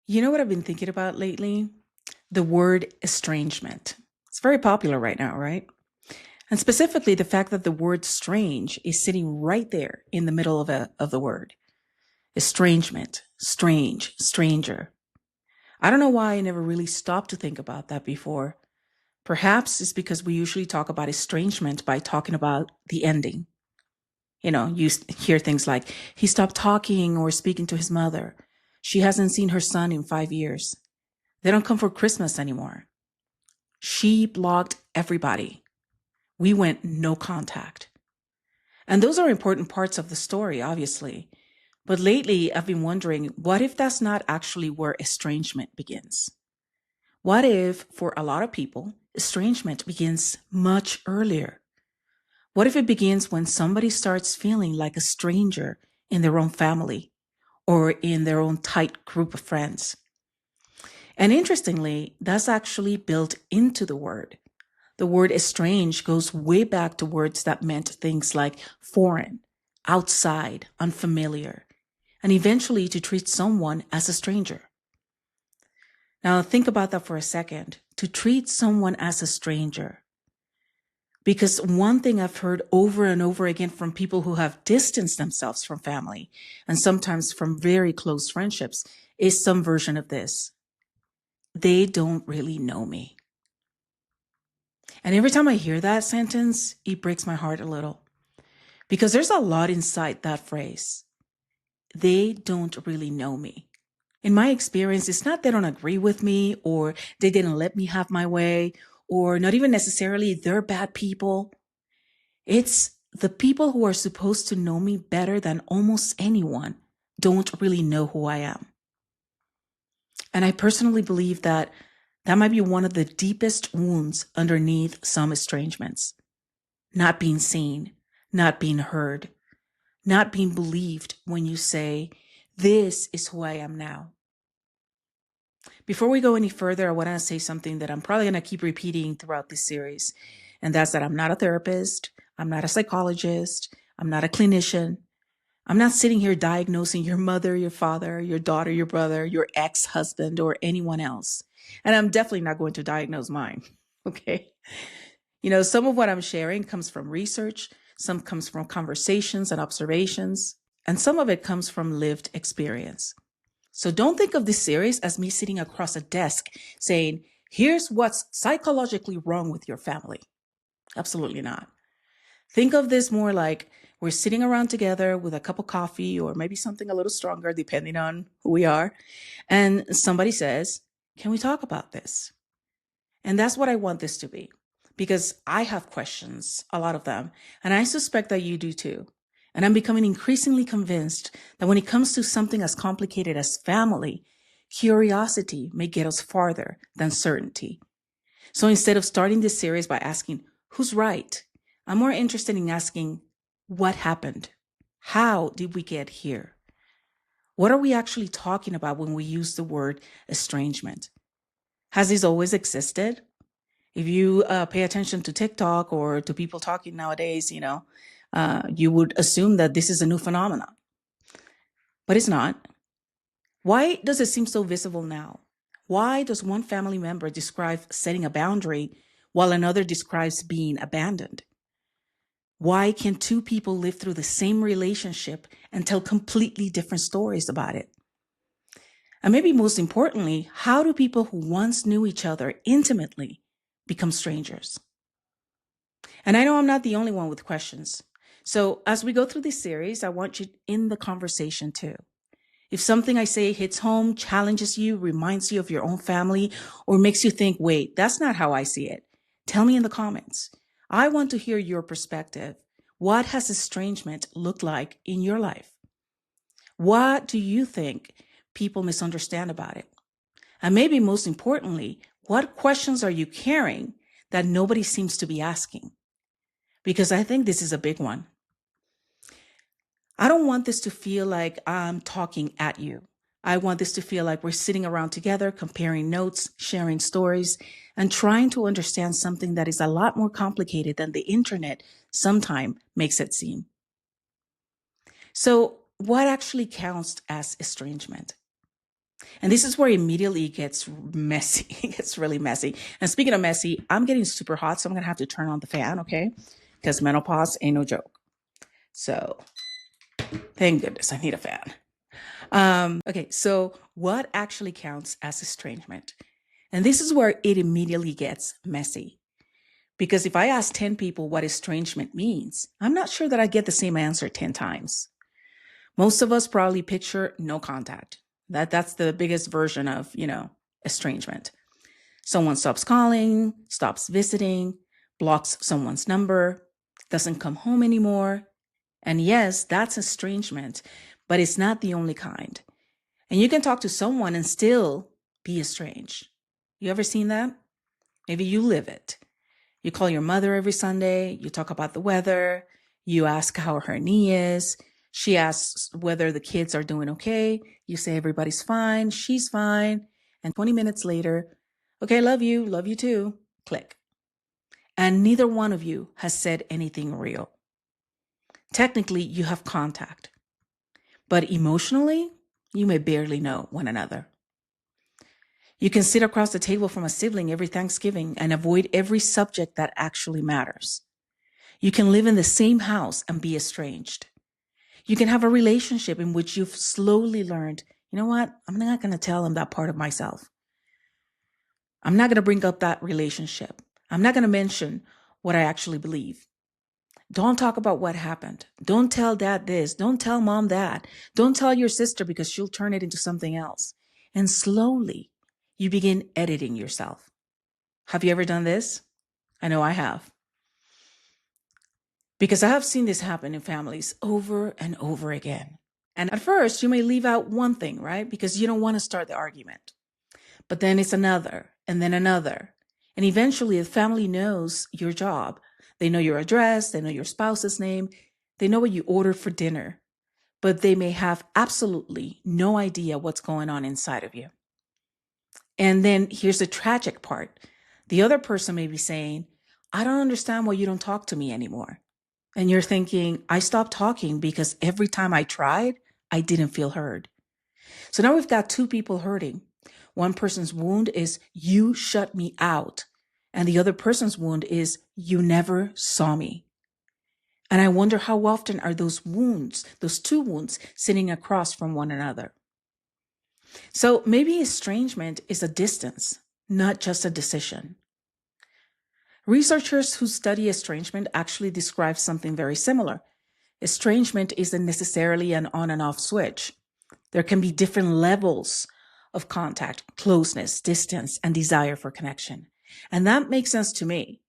You know what I've been thinking about lately? The word estrangement. It's very popular right now, right? And specifically the fact that the word strange is sitting right there in the middle of the word. Estrangement, strange, stranger. I don't know why I never really stopped to think about that before. Perhaps it's because we usually talk about estrangement by talking about the ending. Hear things like, he stopped talking or speaking to his mother. She hasn't seen her son in 5 years. They don't come for Christmas anymore. She blocked everybody. We went no contact. And those are important parts of the story, obviously. But lately, I've been wondering, what if that's not actually where estrangement begins? What if, for a lot of people, estrangement begins much earlier? What if it begins when somebody starts feeling like a stranger in their own family or in their own tight group of friends? And interestingly, that's actually built into the word. The word estranged goes way back to words that meant things like foreign, outside, unfamiliar, and eventually to treat someone as a stranger. Now, think about that for a second. To treat someone as a stranger. Because one thing I've heard over and over again from people who have distanced themselves from family and sometimes from very close friendships is some version of this. They don't really know me. And every time I hear that sentence, it breaks my heart a little because there's a lot inside that phrase. They don't really know me. In my experience, it's not they don't agree with me or they didn't let me have my way or not even necessarily they're bad people. It's the people who are supposed to know me better than almost anyone don't really know who I am. And I personally believe that that might be one of the deepest wounds underneath some estrangements. Not being seen, not being heard, not being believed when you say, this is who I am now. Before we go any further, I want to say something that I'm probably going to keep repeating throughout this series. And that's that I'm not a therapist. I'm not a psychologist. I'm not a clinician. I'm not sitting here diagnosing your mother, your father, your daughter, your brother, your ex-husband, or anyone else. And I'm definitely not going to diagnose mine. Okay. Some of what I'm sharing comes from research, some comes from conversations and observations, and some of it comes from lived experience. So don't think of this series as me sitting across a desk saying, here's what's psychologically wrong with your family. Absolutely not. Think of this more like we're sitting around together with a cup of coffee or maybe something a little stronger, depending on who we are. And somebody says, can we talk about this? And that's what I want this to be, because I have questions, a lot of them, and I suspect that you do too. And I'm becoming increasingly convinced that when it comes to something as complicated as family, curiosity may get us farther than certainty. So instead of starting this series by asking, who's right? I'm more interested in asking, what happened? How did we get here? What are we actually talking about when we use the word estrangement? Has this always existed? If you pay attention to TikTok or to people talking nowadays, you would assume that this is a new phenomenon. But it's not. Why does it seem so visible now? Why does one family member describe setting a boundary while another describes being abandoned? Why can two people live through the same relationship and tell completely different stories about it? And maybe most importantly, how do people who once knew each other intimately become strangers? And I know I'm not the only one with questions. So as we go through this series, I want you in the conversation too. If something I say hits home, challenges you, reminds you of your own family, or makes you think, wait, that's not how I see it, tell me in the comments. I want to hear your perspective. What has estrangement looked like in your life? What do you think people misunderstand about it? And maybe most importantly, what questions are you carrying that nobody seems to be asking? Because I think this is a big one. I don't want this to feel like I'm talking at you. I want this to feel like we're sitting around together, comparing notes, sharing stories, and trying to understand something that is a lot more complicated than the internet sometimes makes it seem. So, what actually counts as estrangement? And this is where immediately it gets messy. It gets really messy. And speaking of messy, I'm getting super hot, so I'm going to have to turn on the fan, okay? Because menopause ain't no joke. So thank goodness I need a fan. Okay, so what actually counts as estrangement? And this is where it immediately gets messy. Because if I ask 10 people what estrangement means, I'm not sure that I get the same answer 10 times. Most of us probably picture no contact. That's the biggest version of, estrangement. Someone stops calling, stops visiting, blocks someone's number, doesn't come home anymore. And yes, that's estrangement, but it's not the only kind. And you can talk to someone and still be estranged. You ever seen that? Maybe you live it. You call your mother every Sunday, you talk about the weather, you ask how her knee is, she asks whether the kids are doing okay, you say everybody's fine, she's fine, and 20 minutes later, okay, love you too, click. And neither one of you has said anything real. Technically, you have contact, but emotionally, you may barely know one another. You can sit across the table from a sibling every Thanksgiving and avoid every subject that actually matters. You can live in the same house and be estranged. You can have a relationship in which you've slowly learned, you know what? I'm not going to tell him that part of myself. I'm not going to bring up that relationship. I'm not going to mention what I actually believe. Don't talk about what happened. Don't tell dad this. Don't tell mom that. Don't tell your sister because she'll turn it into something else. And slowly, you begin editing yourself. Have you ever done this? I know I have. Because I have seen this happen in families over and over again. And at first, you may leave out one thing, right? Because you don't want to start the argument. But then it's another, and then another. And eventually, the family knows your job. They know your address, they know your spouse's name, they know what you ordered for dinner. But they may have absolutely no idea what's going on inside of you. And then here's the tragic part. The other person may be saying, I don't understand why you don't talk to me anymore. And you're thinking, I stopped talking because every time I tried, I didn't feel heard. So now we've got two people hurting. One person's wound is, you shut me out. And the other person's wound is, you never saw me. And I wonder how often are those wounds, those two wounds, sitting across from one another. So maybe estrangement is a distance, not just a decision. Researchers who study estrangement actually describe something very similar. Estrangement isn't necessarily an on and off switch. There can be different levels of contact, closeness, distance, and desire for connection. And that makes sense to me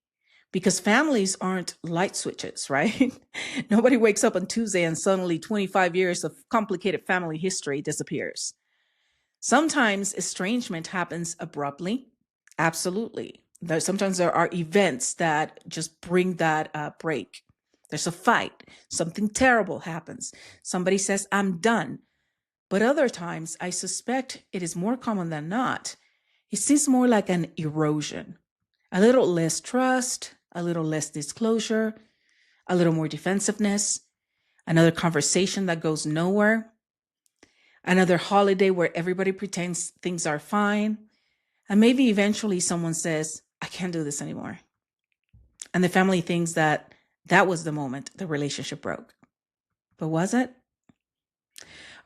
because families aren't light switches, right? Nobody wakes up on Tuesday and suddenly 25 years of complicated family history disappears. Sometimes estrangement happens abruptly. Absolutely. Sometimes there are events that just bring that break. There's a fight. Something terrible happens. Somebody says, I'm done. But other times, I suspect it is more common than not. It seems more like an erosion. A little less trust, a little less disclosure, a little more defensiveness, another conversation that goes nowhere, another holiday where everybody pretends things are fine, and maybe eventually someone says, I can't do this anymore. And the family thinks that that was the moment the relationship broke. But was it?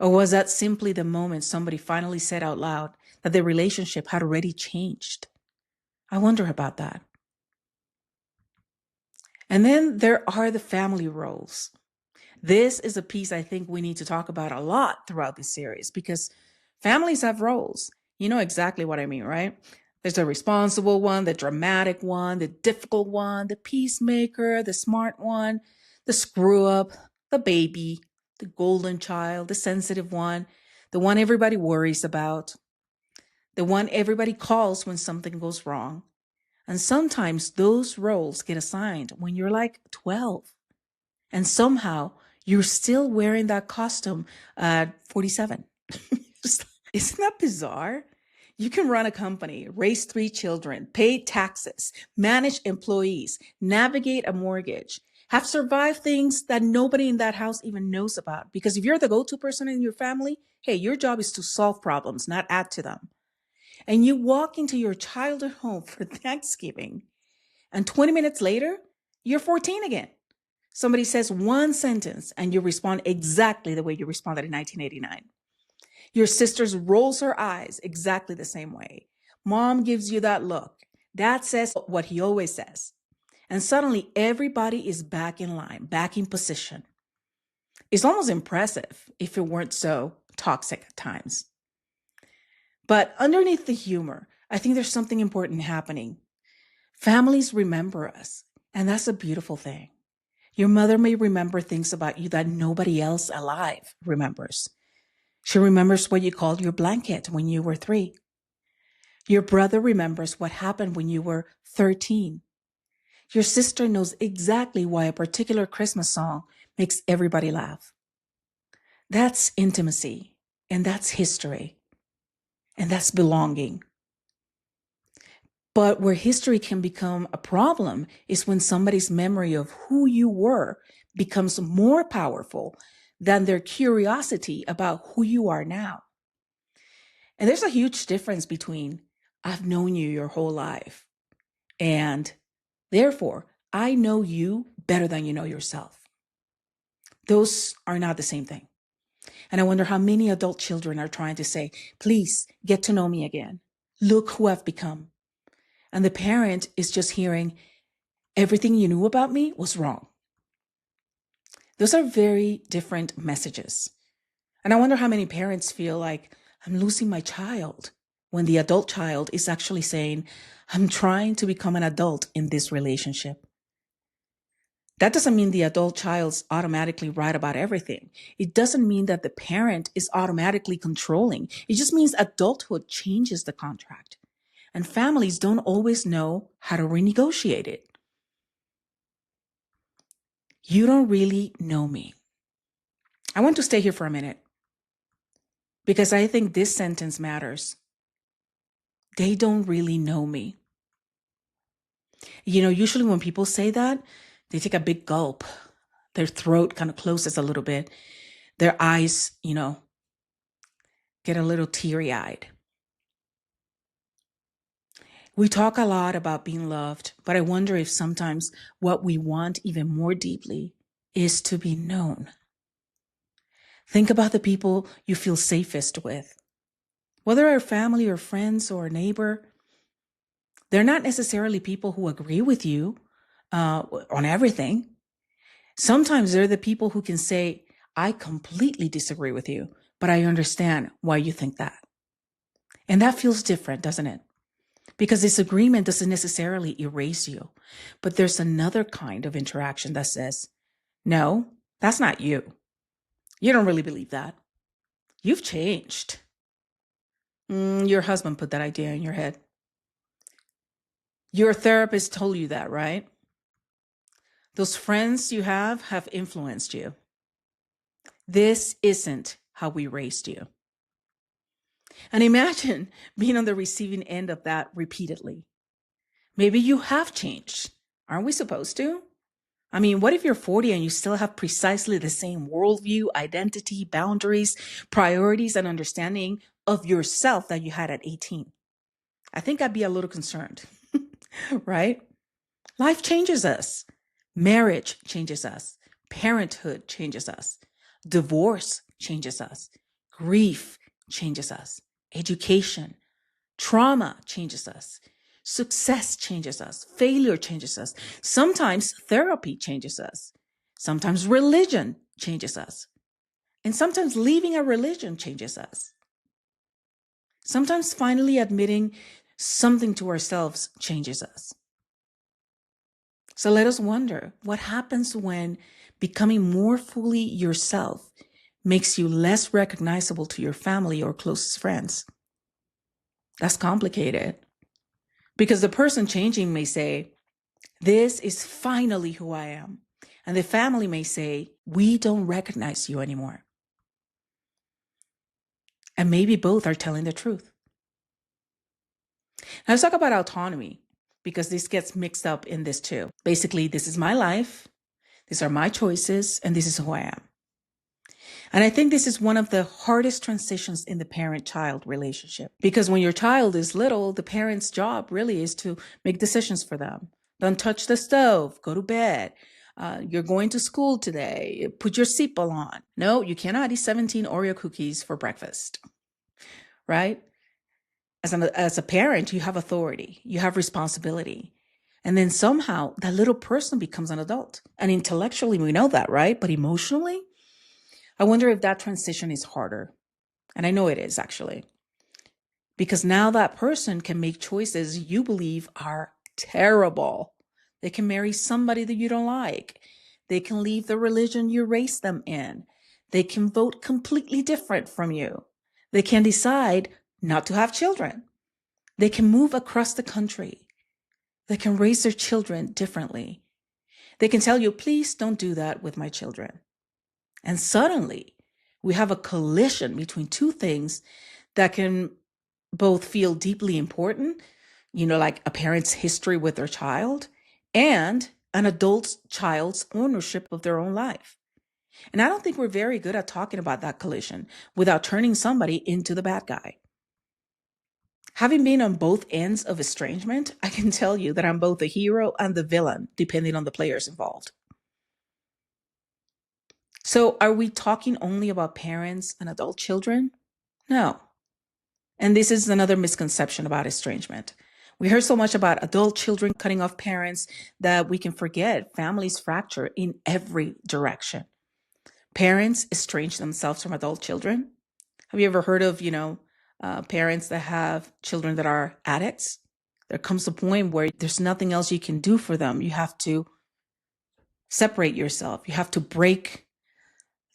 Or was that simply the moment somebody finally said out loud that the relationship had already changed? I wonder about that. And then there are the family roles. This is a piece I think we need to talk about a lot throughout this series because families have roles. You know exactly what I mean, right? There's the responsible one, the dramatic one, the difficult one, the peacemaker, the smart one, the screw up, the baby, the golden child, the sensitive one, the one everybody worries about, the one everybody calls when something goes wrong. And sometimes those roles get assigned when you're like 12. And somehow you're still wearing that costume at 47. Isn't that bizarre? You can run a company, raise 3 children, pay taxes, manage employees, navigate a mortgage, have survived things that nobody in that house even knows about. Because if you're the go-to person in your family, hey, your job is to solve problems, not add to them. And you walk into your childhood home for Thanksgiving, and 20 minutes later, you're 14 again. Somebody says one sentence and you respond exactly the way you responded in 1989. Your sister rolls her eyes exactly the same way. Mom gives you that look. Dad says what he always says. And suddenly everybody is back in line, back in position. It's almost impressive if it weren't so toxic at times. But underneath the humor, I think there's something important happening. Families remember us, and that's a beautiful thing. Your mother may remember things about you that nobody else alive remembers. She remembers what you called your blanket when you were 3. Your brother remembers what happened when you were 13. Your sister knows exactly why a particular Christmas song makes everybody laugh. That's intimacy, and that's history, and that's belonging. But where history can become a problem is when somebody's memory of who you were becomes more powerful than their curiosity about who you are now. And there's a huge difference between I've known you your whole life and therefore I know you better than you know yourself. Those are not the same thing. And I wonder how many adult children are trying to say, please get to know me again. Look who I've become. And the parent is just hearing, everything you knew about me was wrong. Those are very different messages. And I wonder how many parents feel like I'm losing my child when the adult child is actually saying, I'm trying to become an adult in this relationship. That doesn't mean the adult child's automatically right about everything. It doesn't mean that the parent is automatically controlling. It just means adulthood changes the contract. And families don't always know how to renegotiate it. You don't really know me. I want to stay here for a minute because I think this sentence matters. They don't really know me. You know, usually when people say that, they take a big gulp. Their throat kind of closes a little bit. Their eyes, get a little teary-eyed. We talk a lot about being loved, but I wonder if sometimes what we want even more deeply is to be known. Think about the people you feel safest with. Whether they're family or friends or a neighbor, they're not necessarily people who agree with you on everything. Sometimes they're the people who can say, I completely disagree with you, but I understand why you think that. And that feels different, doesn't it? Because disagreement doesn't necessarily erase you, but there's another kind of interaction that says, no, that's not you. You don't really believe that. You've changed. Your husband put that idea in your head. Your therapist told you that, right? Those friends you have influenced you. This isn't how we raised you. And imagine being on the receiving end of that repeatedly. Maybe you have changed. Aren't we supposed to? I mean, what if you're 40 and you still have precisely the same worldview, identity, boundaries, priorities, and understanding of yourself that you had at 18? I think I'd be a little concerned, right? Life changes us. Marriage changes us. Parenthood changes us. Divorce changes us. Grief changes us. Education, trauma changes us. Success changes us. Failure changes us. Sometimes therapy changes us. Sometimes religion changes us. And sometimes leaving a religion changes us. Sometimes finally admitting something to ourselves changes us. So let us wonder what happens when becoming more fully yourself makes you less recognizable to your family or closest friends. That's complicated because the person changing may say, this is finally who I am. And the family may say, we don't recognize you anymore. And maybe both are telling the truth. Now let's talk about autonomy because this gets mixed up in this too. Basically, this is my life. These are my choices, and this is who I am. And I think this is one of the hardest transitions in the parent-child relationship. Because when your child is little, the parent's job really is to make decisions for them. Don't touch the stove, go to bed. You're going to school today, put your seatbelt on. No, you cannot eat 17 Oreo cookies for breakfast, right? As a parent, you have authority, you have responsibility. And then somehow that little person becomes an adult. And intellectually, we know that, right? But emotionally, I wonder if that transition is harder. And I know it is, actually. Because now that person can make choices you believe are terrible. They can marry somebody that you don't like. They can leave the religion you raised them in. They can vote completely different from you. They can decide not to have children. They can move across the country. They can raise their children differently. They can tell you, please don't do that with my children. And suddenly, we have a collision between two things that can both feel deeply important, like a parent's history with their child, and an adult child's ownership of their own life. And I don't think we're very good at talking about that collision without turning somebody into the bad guy. Having been on both ends of estrangement, I can tell you that I'm both the hero and the villain, depending on the players involved. So are we talking only about parents and adult children? No. And this is another misconception about estrangement. We hear so much about adult children cutting off parents that we can forget families fracture in every direction. Parents estrange themselves from adult children. Have you ever heard of, parents that have children that are addicts? There comes a point where there's nothing else you can do for them. You have to separate yourself. You have to break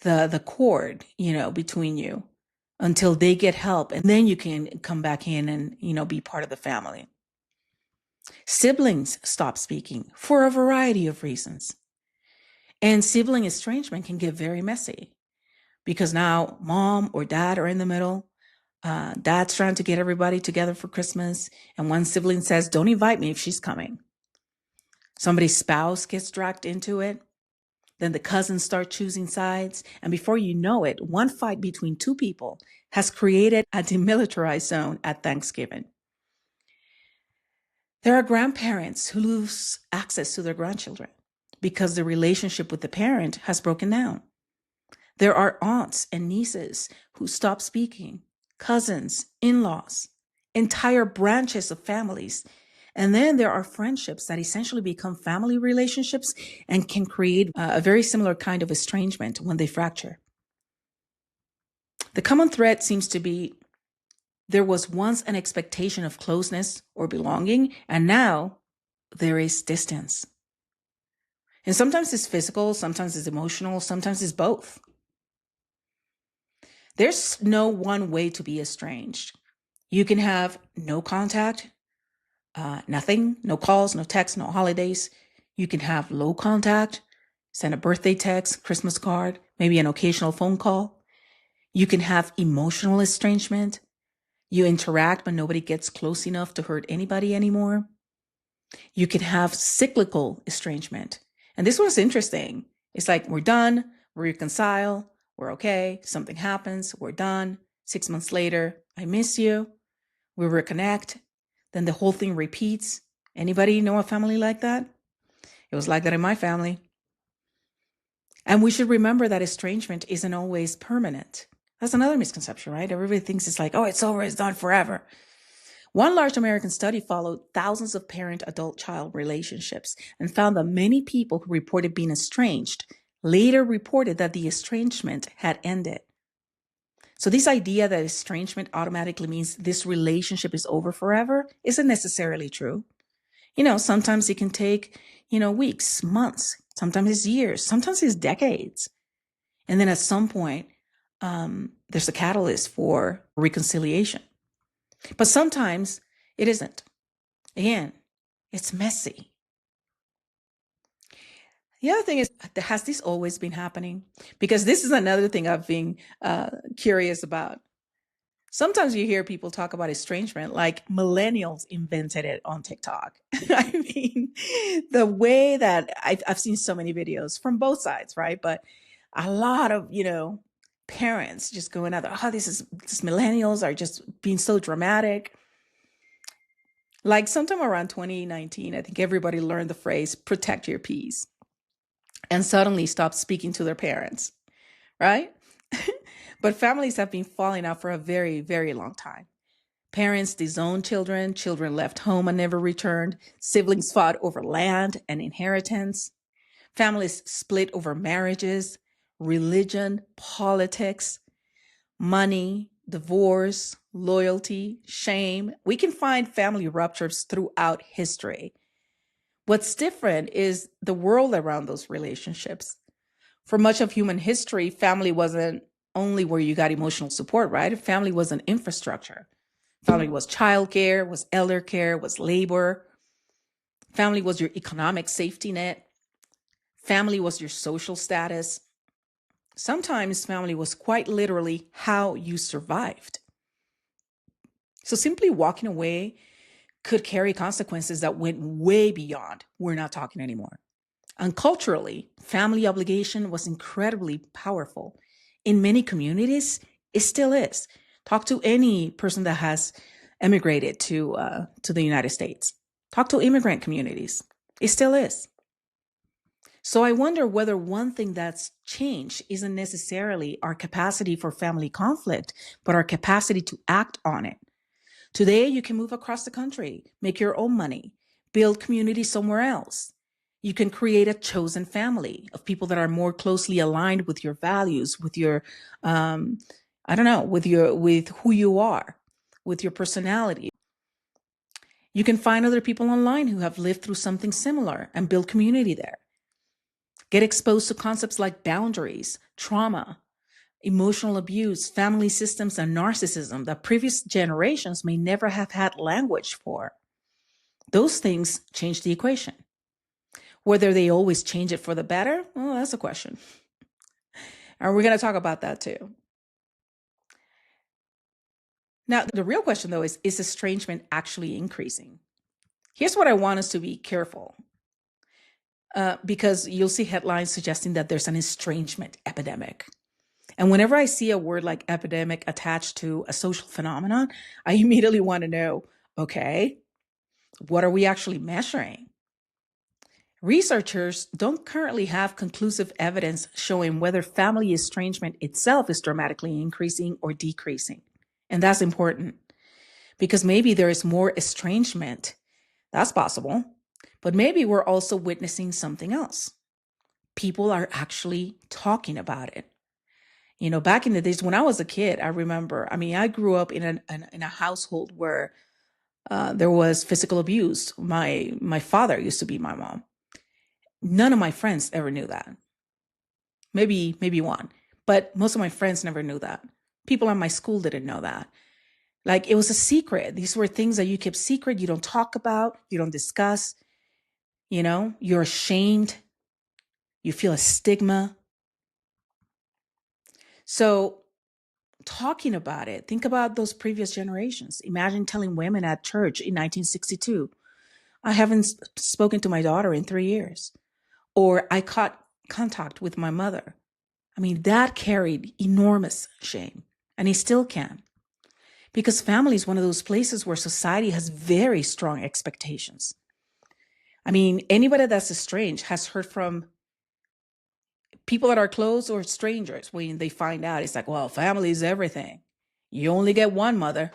the cord, between you until they get help. And then you can come back in and, be part of the family. Siblings stop speaking for a variety of reasons. And sibling estrangement can get very messy because now mom or dad are in the middle. Dad's trying to get everybody together for Christmas. And one sibling says, don't invite me if she's coming. Somebody's spouse gets dragged into it. Then the cousins start choosing sides. And before you know it, one fight between two people has created a demilitarized zone at Thanksgiving. There are grandparents who lose access to their grandchildren because the relationship with the parent has broken down. There are aunts and nieces who stop speaking, cousins, in-laws, entire branches of families. And then there are friendships that essentially become family relationships and can create a very similar kind of estrangement when they fracture. The common thread seems to be there was once an expectation of closeness or belonging, and now there is distance. And sometimes it's physical, sometimes it's emotional, sometimes it's both. There's no one way to be estranged. You can have no contact, nothing, no calls, no texts, no holidays. You can have low contact, send a birthday text, Christmas card, maybe an occasional phone call. You can have emotional estrangement. You interact, but nobody gets close enough to hurt anybody anymore. You can have cyclical estrangement. And this one's interesting. It's like we're done, we reconcile, we're okay, something happens, we're done. 6 months later, I miss you, we reconnect. Then the whole thing repeats. Anybody know a family like that? It was like that in my family. And we should remember that estrangement isn't always permanent. That's another misconception, right? Everybody thinks it's like, oh, it's over, it's done forever. One large American study followed thousands of parent-adult-child relationships and found that many people who reported being estranged later reported that the estrangement had ended. So this idea that estrangement automatically means this relationship is over forever isn't necessarily true. Sometimes it can take, weeks, months, sometimes it's years, sometimes it's decades. And then at some point, there's a catalyst for reconciliation. But sometimes it isn't. Again, it's messy. The other thing is, has this always been happening? Because this is another thing I've been curious about. Sometimes you hear people talk about estrangement like millennials invented it on TikTok. I mean, the way that I've seen so many videos from both sides, right? But a lot of, parents just going out there, oh, this millennials are just being so dramatic. Like sometime around 2019, I think everybody learned the phrase protect your peace and suddenly stopped speaking to their parents, right? But families have been falling out for a very, very long time. Parents disowned children, children left home and never returned, siblings fought over land and inheritance, families split over marriages, religion, politics, money, divorce, loyalty, shame. We can find family ruptures throughout history. What's different is the world around those relationships. For much of human history, family wasn't only where you got emotional support, right? Family was an infrastructure. Family was childcare, was elder care, was labor. Family was your economic safety net. Family was your social status. Sometimes family was quite literally how you survived. So simply walking away could carry consequences that went way beyond we're not talking anymore. And culturally, family obligation was incredibly powerful. In many communities, it still is. Talk to any person that has emigrated to the United States. Talk to immigrant communities. It still is. So I wonder whether one thing that's changed isn't necessarily our capacity for family conflict, but our capacity to act on it. Today, you can move across the country, make your own money, build community somewhere else. You can create a chosen family of people that are more closely aligned with your values, with your, with who you are, with your personality. You can find other people online who have lived through something similar and build community there. Get exposed to concepts like boundaries, trauma, emotional abuse, family systems, and narcissism that previous generations may never have had language for. Those things change the equation. Whether they always change it for the better, well, that's a question. And we're going to talk about that too. Now, the real question though is estrangement actually increasing? Here's what I want us to be careful. Because you'll see headlines suggesting that there's an estrangement epidemic. And whenever I see a word like epidemic attached to a social phenomenon, I immediately want to know, okay, what are we actually measuring? Researchers don't currently have conclusive evidence showing whether family estrangement itself is dramatically increasing or decreasing. And that's important because maybe there is more estrangement. That's possible. But maybe we're also witnessing something else. People are actually talking about it. Back in the days when I was a kid, I remember, I grew up in a household where there was physical abuse. My father used to beat my mom. None of my friends ever knew that. Maybe one, but most of my friends never knew that. People at my school didn't know that. Like it was a secret. These were things that you kept secret. You don't talk about, you don't discuss, you're ashamed. You feel a stigma. So talking about it, think about those previous generations. Imagine telling women at church in 1962, I haven't spoken to my daughter in 3 years. Or I caught contact with my mother. That carried enormous shame, and it still can. Because family is one of those places where society has very strong expectations. Anybody that's estranged has heard from people that are close or strangers when they find out. It's like, well, family is everything. You only get one mother.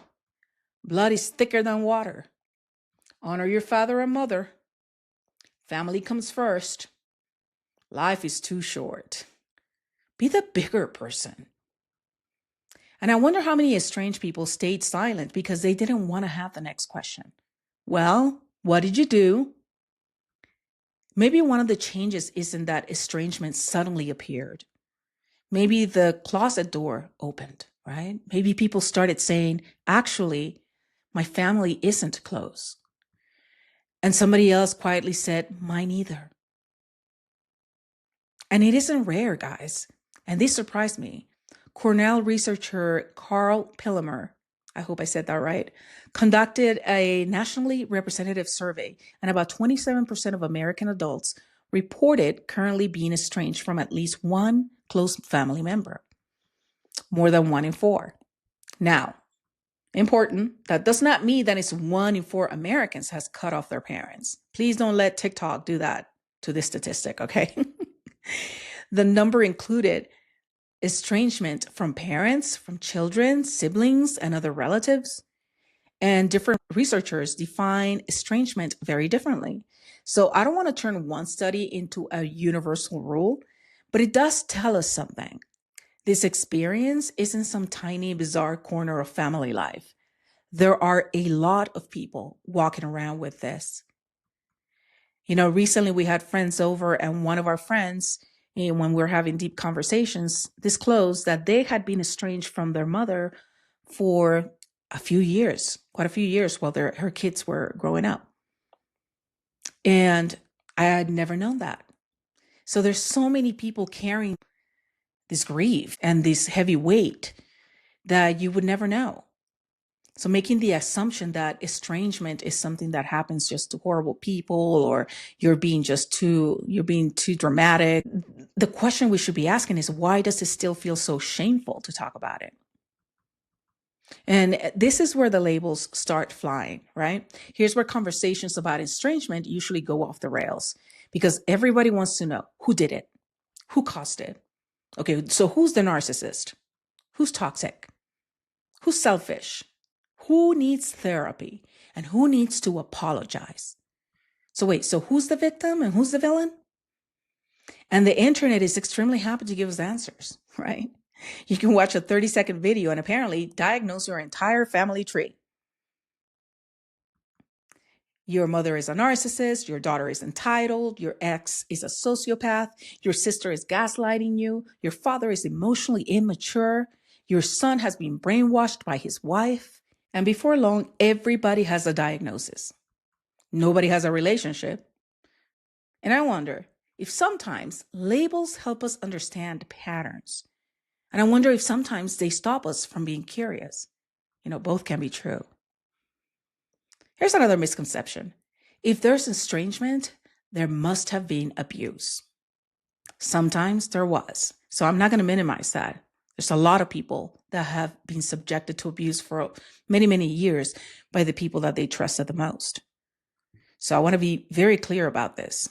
Blood is thicker than water. Honor your father and mother. Family comes first. Life is too short. Be the bigger person. And I wonder how many estranged people stayed silent because they didn't want to have the next question. Well, what did you do? Maybe one of the changes isn't that estrangement suddenly appeared. Maybe the closet door opened, right? Maybe people started saying, actually, my family isn't close. And somebody else quietly said, mine either. And it isn't rare, guys. And this surprised me. Cornell researcher Carl Pillemer I hope I said that right, conducted a nationally representative survey, and about 27% of American adults reported currently being estranged from at least one close family member, more than 1 in 4. Now, important, that does not mean that it's 1 in 4 Americans has cut off their parents. Please don't let TikTok do that to this statistic, okay? The number included estrangement from parents, from children, siblings, and other relatives. And different researchers define estrangement very differently. So I don't want to turn one study into a universal rule, but it does tell us something. This experience isn't some tiny, bizarre corner of family life. There are a lot of people walking around with this. Recently we had friends over, and one of our friends, when we were having deep conversations, disclosed that they had been estranged from their mother for a few years, quite a few years, while her kids were growing up. And I had never known that. So there's so many people carrying this grief and this heavy weight that you would never know. So making the assumption that estrangement is something that happens just to horrible people, or you're being too dramatic. The question we should be asking is, why does it still feel so shameful to talk about it? And this is where the labels start flying, right? Here's where conversations about estrangement usually go off the rails, because everybody wants to know who did it, who caused it. Okay, so who's the narcissist? Who's toxic? Who's selfish? Who needs therapy? And who needs to apologize? So wait, so who's the victim and who's the villain? And the internet is extremely happy to give us answers, right? You can watch a 30-second video and apparently diagnose your entire family tree. Your mother is a narcissist, your daughter is entitled, your ex is a sociopath, your sister is gaslighting you, your father is emotionally immature, your son has been brainwashed by his wife, and before long, everybody has a diagnosis. Nobody has a relationship. And I wonder if sometimes labels help us understand patterns. And I wonder if sometimes they stop us from being curious. Both can be true. Here's another misconception. If there's estrangement, there must have been abuse. Sometimes there was. So I'm not going to minimize that. There's a lot of people that have been subjected to abuse for many, many years by the people that they trusted the most. So I want to be very clear about this.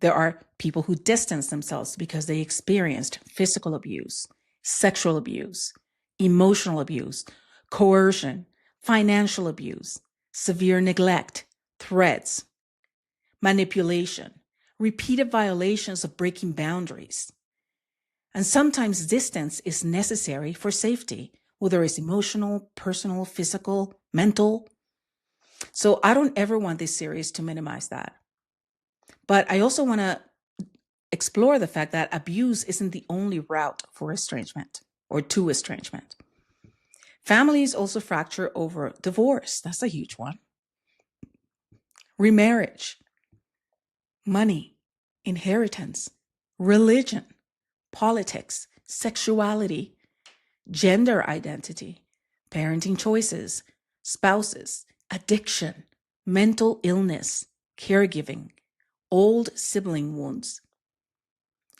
There are people who distance themselves because they experienced physical abuse, sexual abuse, emotional abuse, coercion, financial abuse, severe neglect, threats, manipulation, repeated violations of breaking boundaries. And sometimes distance is necessary for safety, whether it's emotional, personal, physical, mental. So I don't ever want this series to minimize that. But I also want to explore the fact that abuse isn't the only route for estrangement or to estrangement. Families also fracture over divorce. That's a huge one. Remarriage, money, inheritance, religion, politics, sexuality, gender identity, parenting choices, spouses, addiction, mental illness, caregiving, old sibling wounds,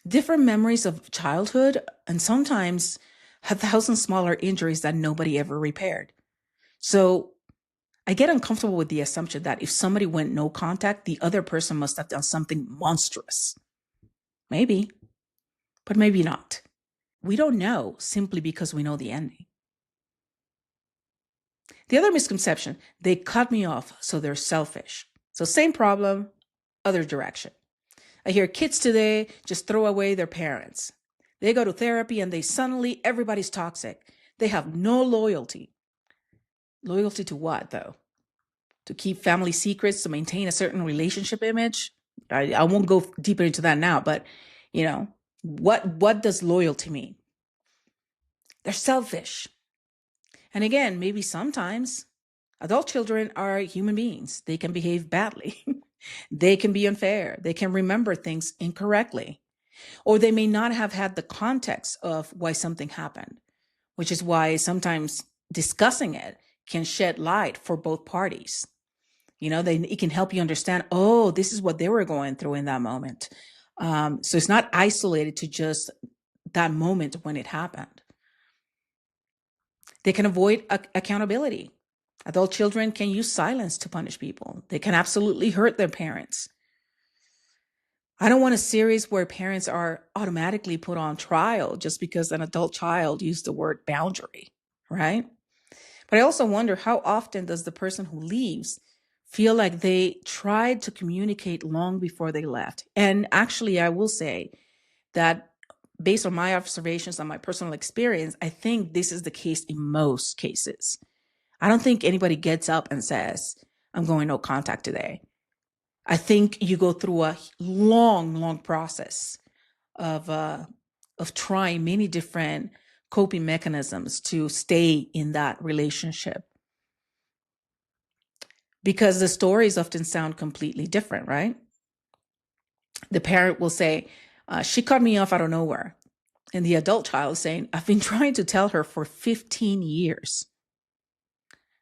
different memories of childhood, and sometimes 1,000 smaller injuries that nobody ever repaired. So I get uncomfortable with the assumption that if somebody went no contact, the other person must have done something monstrous. Maybe, but maybe not. We don't know simply because we know the ending. The other misconception, they cut me off, so they're selfish. So same problem, other direction. I hear kids today just throw away their parents. They go to therapy and suddenly everybody's toxic. They have no loyalty. Loyalty to what, though? To keep family secrets, to maintain a certain relationship image? I won't go deeper into that now, but what does loyalty mean? They're selfish. And again, maybe sometimes adult children are human beings. They can behave badly. They can be unfair. They can remember things incorrectly. Or they may not have had the context of why something happened, which is why sometimes discussing it can shed light for both parties. It can help you understand, oh, this is what they were going through in that moment. So it's not isolated to just that moment when it happened. They can avoid accountability. Adult children can use silence to punish people. They can absolutely hurt their parents. I don't want a series where parents are automatically put on trial just because an adult child used the word boundary, right? But I also wonder, how often does the person who leaves feel like they tried to communicate long before they left? And actually, I will say that based on my observations and my personal experience, I think this is the case in most cases. I don't think anybody gets up and says, I'm going no contact today. I think you go through a long, long process of trying many different coping mechanisms to stay in that relationship. Because the stories often sound completely different, right? The parent will say, she cut me off out of nowhere. And the adult child is saying, I've been trying to tell her for 15 years.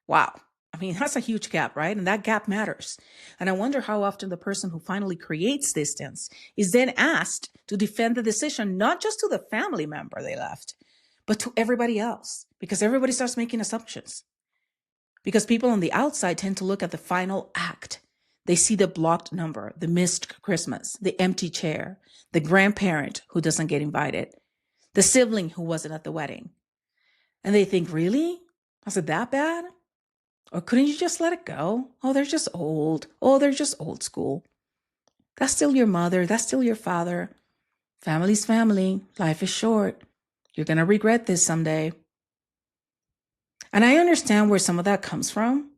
Wow. I mean, that's a huge gap, right? And that gap matters. And I wonder how often the person who finally creates distance is then asked to defend the decision, not just to the family member they left, but to everybody else, because everybody starts making assumptions. Because people on the outside tend to look at the final act. They see the blocked number, the missed Christmas, the empty chair, the grandparent who doesn't get invited, the sibling who wasn't at the wedding. And they think, really? Was it that bad? Or couldn't you just let it go? Oh, they're just old. Oh, they're just old school. That's still your mother. That's still your father. Family's family. Life is short. You're going to regret this someday. And I understand where some of that comes from.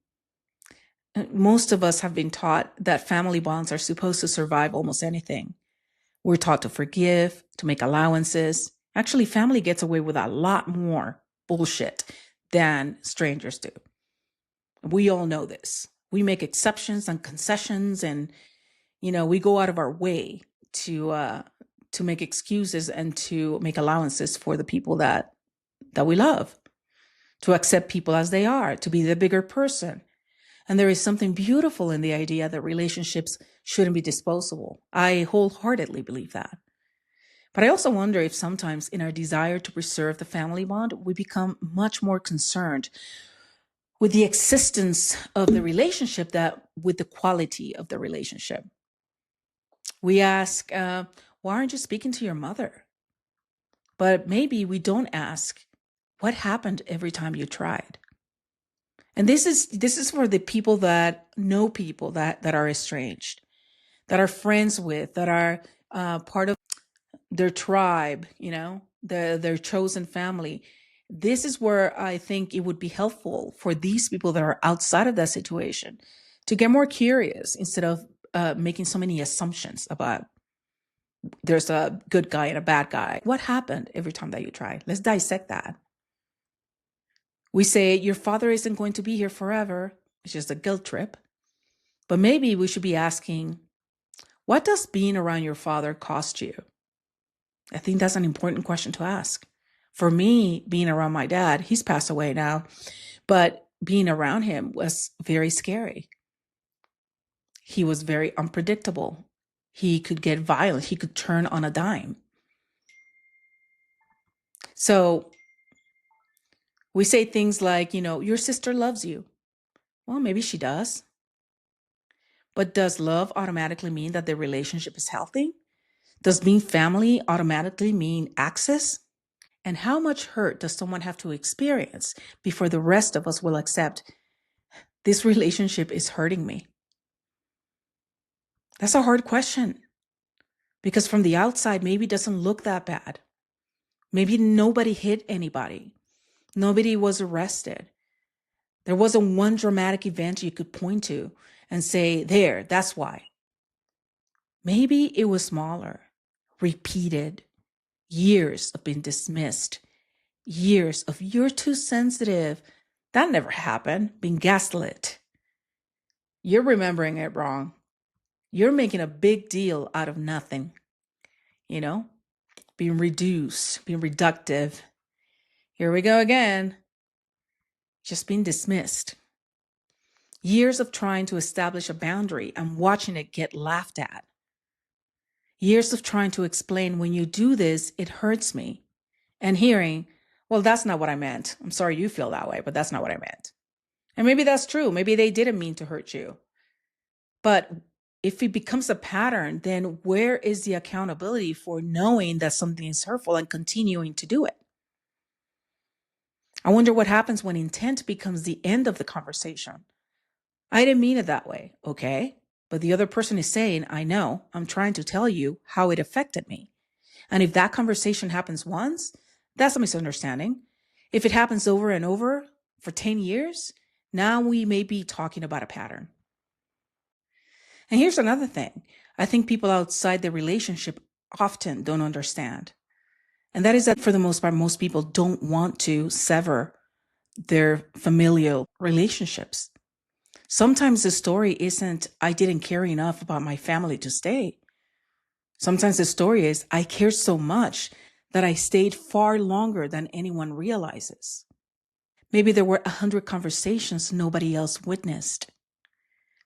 Most of us have been taught that family bonds are supposed to survive almost anything. We're taught to forgive, to make allowances. Actually, family gets away with a lot more bullshit than strangers do. We all know this. We make exceptions and concessions, and we go out of our way to make excuses and to make allowances for the people that we love, to accept people as they are, to be the bigger person. And there is something beautiful in the idea that relationships shouldn't be disposable. I wholeheartedly believe that. But I also wonder if sometimes in our desire to preserve the family bond, we become much more concerned with the existence of the relationship than with the quality of the relationship. We ask, why aren't you speaking to your mother? But maybe we don't ask, what happened every time you tried? And this is for the people that know people that are estranged, that are friends with, that are part of their tribe, their chosen family. This is where I think it would be helpful for these people that are outside of that situation to get more curious instead of making so many assumptions about there's a good guy and a bad guy. What happened every time that you try? Let's dissect that. We say your father isn't going to be here forever. It's just a guilt trip. But maybe we should be asking, what does being around your father cost you? I think that's an important question to ask. For me, being around my dad, he's passed away now, but being around him was very scary. He was very unpredictable. He could get violent. He could turn on a dime. So we say things like, your sister loves you. Well, maybe she does. But does love automatically mean that the relationship is healthy? Does being family automatically mean access? And how much hurt does someone have to experience before the rest of us will accept this relationship is hurting me? That's a hard question, because from the outside, maybe it doesn't look that bad. Maybe nobody hit anybody. Nobody was arrested. There wasn't one dramatic event you could point to and say, there, that's why. Maybe it was smaller, repeated, years of being dismissed, years of you're too sensitive. That never happened, being gaslit. You're remembering it wrong. You're making a big deal out of nothing, being reduced, being reductive. Here we go again. just being dismissed. Years of trying to establish a boundary and watching it get laughed at. Years of trying to explain, when you do this, it hurts me. And hearing, well, that's not what I meant. I'm sorry you feel that way, but that's not what I meant. And maybe that's true. Maybe they didn't mean to hurt you. But if it becomes a pattern, then where is the accountability for knowing that something is hurtful and continuing to do it? I wonder what happens when intent becomes the end of the conversation. I didn't mean it that way, okay? But the other person is saying, I know, I'm trying to tell you how it affected me. And if that conversation happens once, that's a misunderstanding. If it happens over and over for 10 years, now we may be talking about a pattern. And here's another thing. I think people outside the relationship often don't understand. And that is that for the most part, most people don't want to sever their familial relationships. Sometimes the story isn't, I didn't care enough about my family to stay. Sometimes the story is, I cared so much that I stayed far longer than anyone realizes. Maybe there were 100 conversations nobody else witnessed.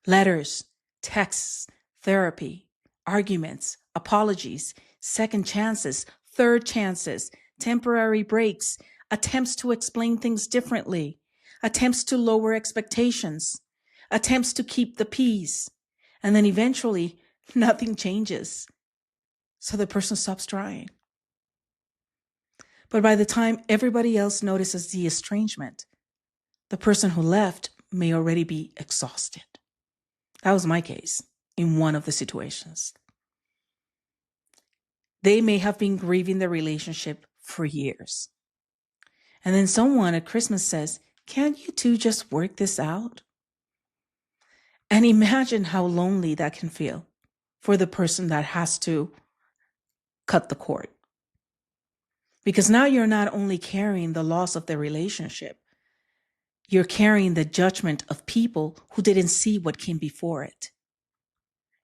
Letters, texts, therapy, arguments, apologies, second chances, third chances, temporary breaks, attempts to explain things differently, attempts to lower expectations, attempts to keep the peace, and then eventually nothing changes. So the person stops trying. But by the time everybody else notices the estrangement, the person who left may already be exhausted. That was my case in one of the situations. They may have been grieving the relationship for years. And then someone at Christmas says, can't you two just work this out? And imagine how lonely that can feel for the person that has to cut the cord. Because now you're not only carrying the loss of the relationship, you're carrying the judgment of people who didn't see what came before it.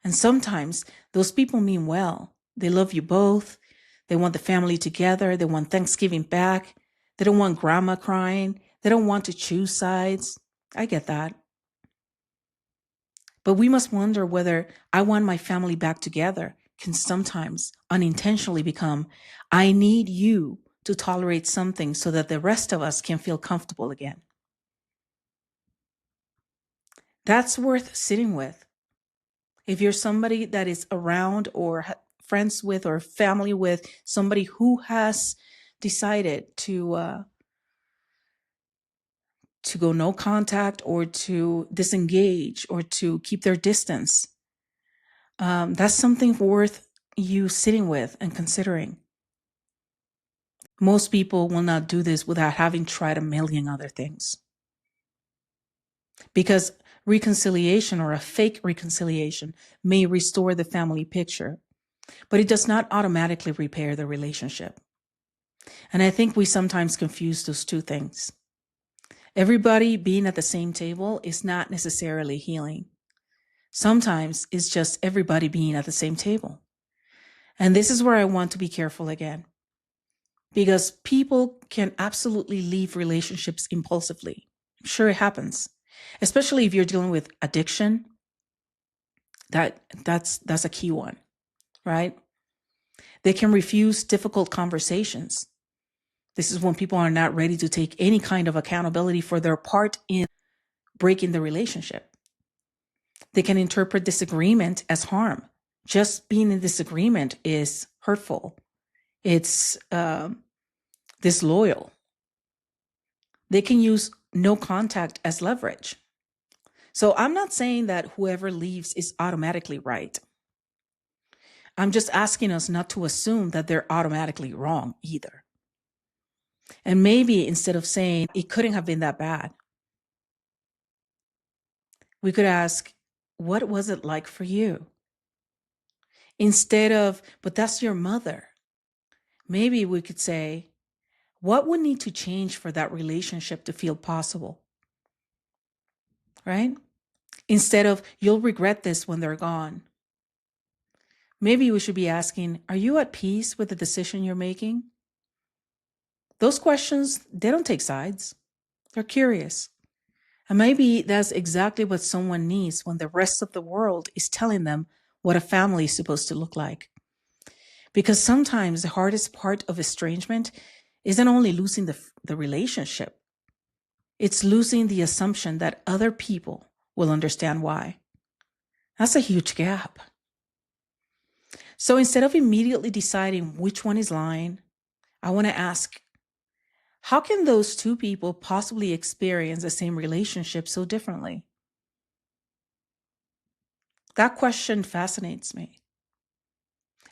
And sometimes those people mean well. They love you both. They want the family together. They want Thanksgiving back. They don't want grandma crying. They don't want to choose sides. I get that. But we must wonder whether I want my family back together can sometimes unintentionally become, I need you to tolerate something so that the rest of us can feel comfortable again. That's worth sitting with. If you're somebody that is around or friends with or family with somebody who has decided to go no contact or to disengage or to keep their distance, that's something worth you sitting with and considering. Most people will not do this without having tried a million other things. Because reconciliation or a fake reconciliation may restore the family picture, but it does not automatically repair the relationship. And I think we sometimes confuse those two things. Everybody being at the same table is not necessarily healing. Sometimes it's just everybody being at the same table. And this is where I want to be careful again. Because people can absolutely leave relationships impulsively. I'm sure it happens. Especially if you're dealing with addiction. That's a key one, right? They can refuse difficult conversations. This is when people are not ready to take any kind of accountability for their part in breaking the relationship. They can interpret disagreement as harm. Just being in disagreement is hurtful. It's disloyal. They can use no contact as leverage. So I'm not saying that whoever leaves is automatically right. I'm just asking us not to assume that they're automatically wrong either. And maybe instead of saying it couldn't have been that bad, we could ask, what was it like for you? Instead of, but that's your mother. Maybe we could say, what would need to change for that relationship to feel possible? Right? Instead of, you'll regret this when they're gone. Maybe we should be asking, are you at peace with the decision you're making? Those questions, they don't take sides. They're curious. And maybe that's exactly what someone needs when the rest of the world is telling them what a family is supposed to look like. Because sometimes the hardest part of estrangement isn't only losing the relationship, it's losing the assumption that other people will understand why. That's a huge gap. So instead of immediately deciding which one is lying, I want to ask, how can those two people possibly experience the same relationship so differently? That question fascinates me.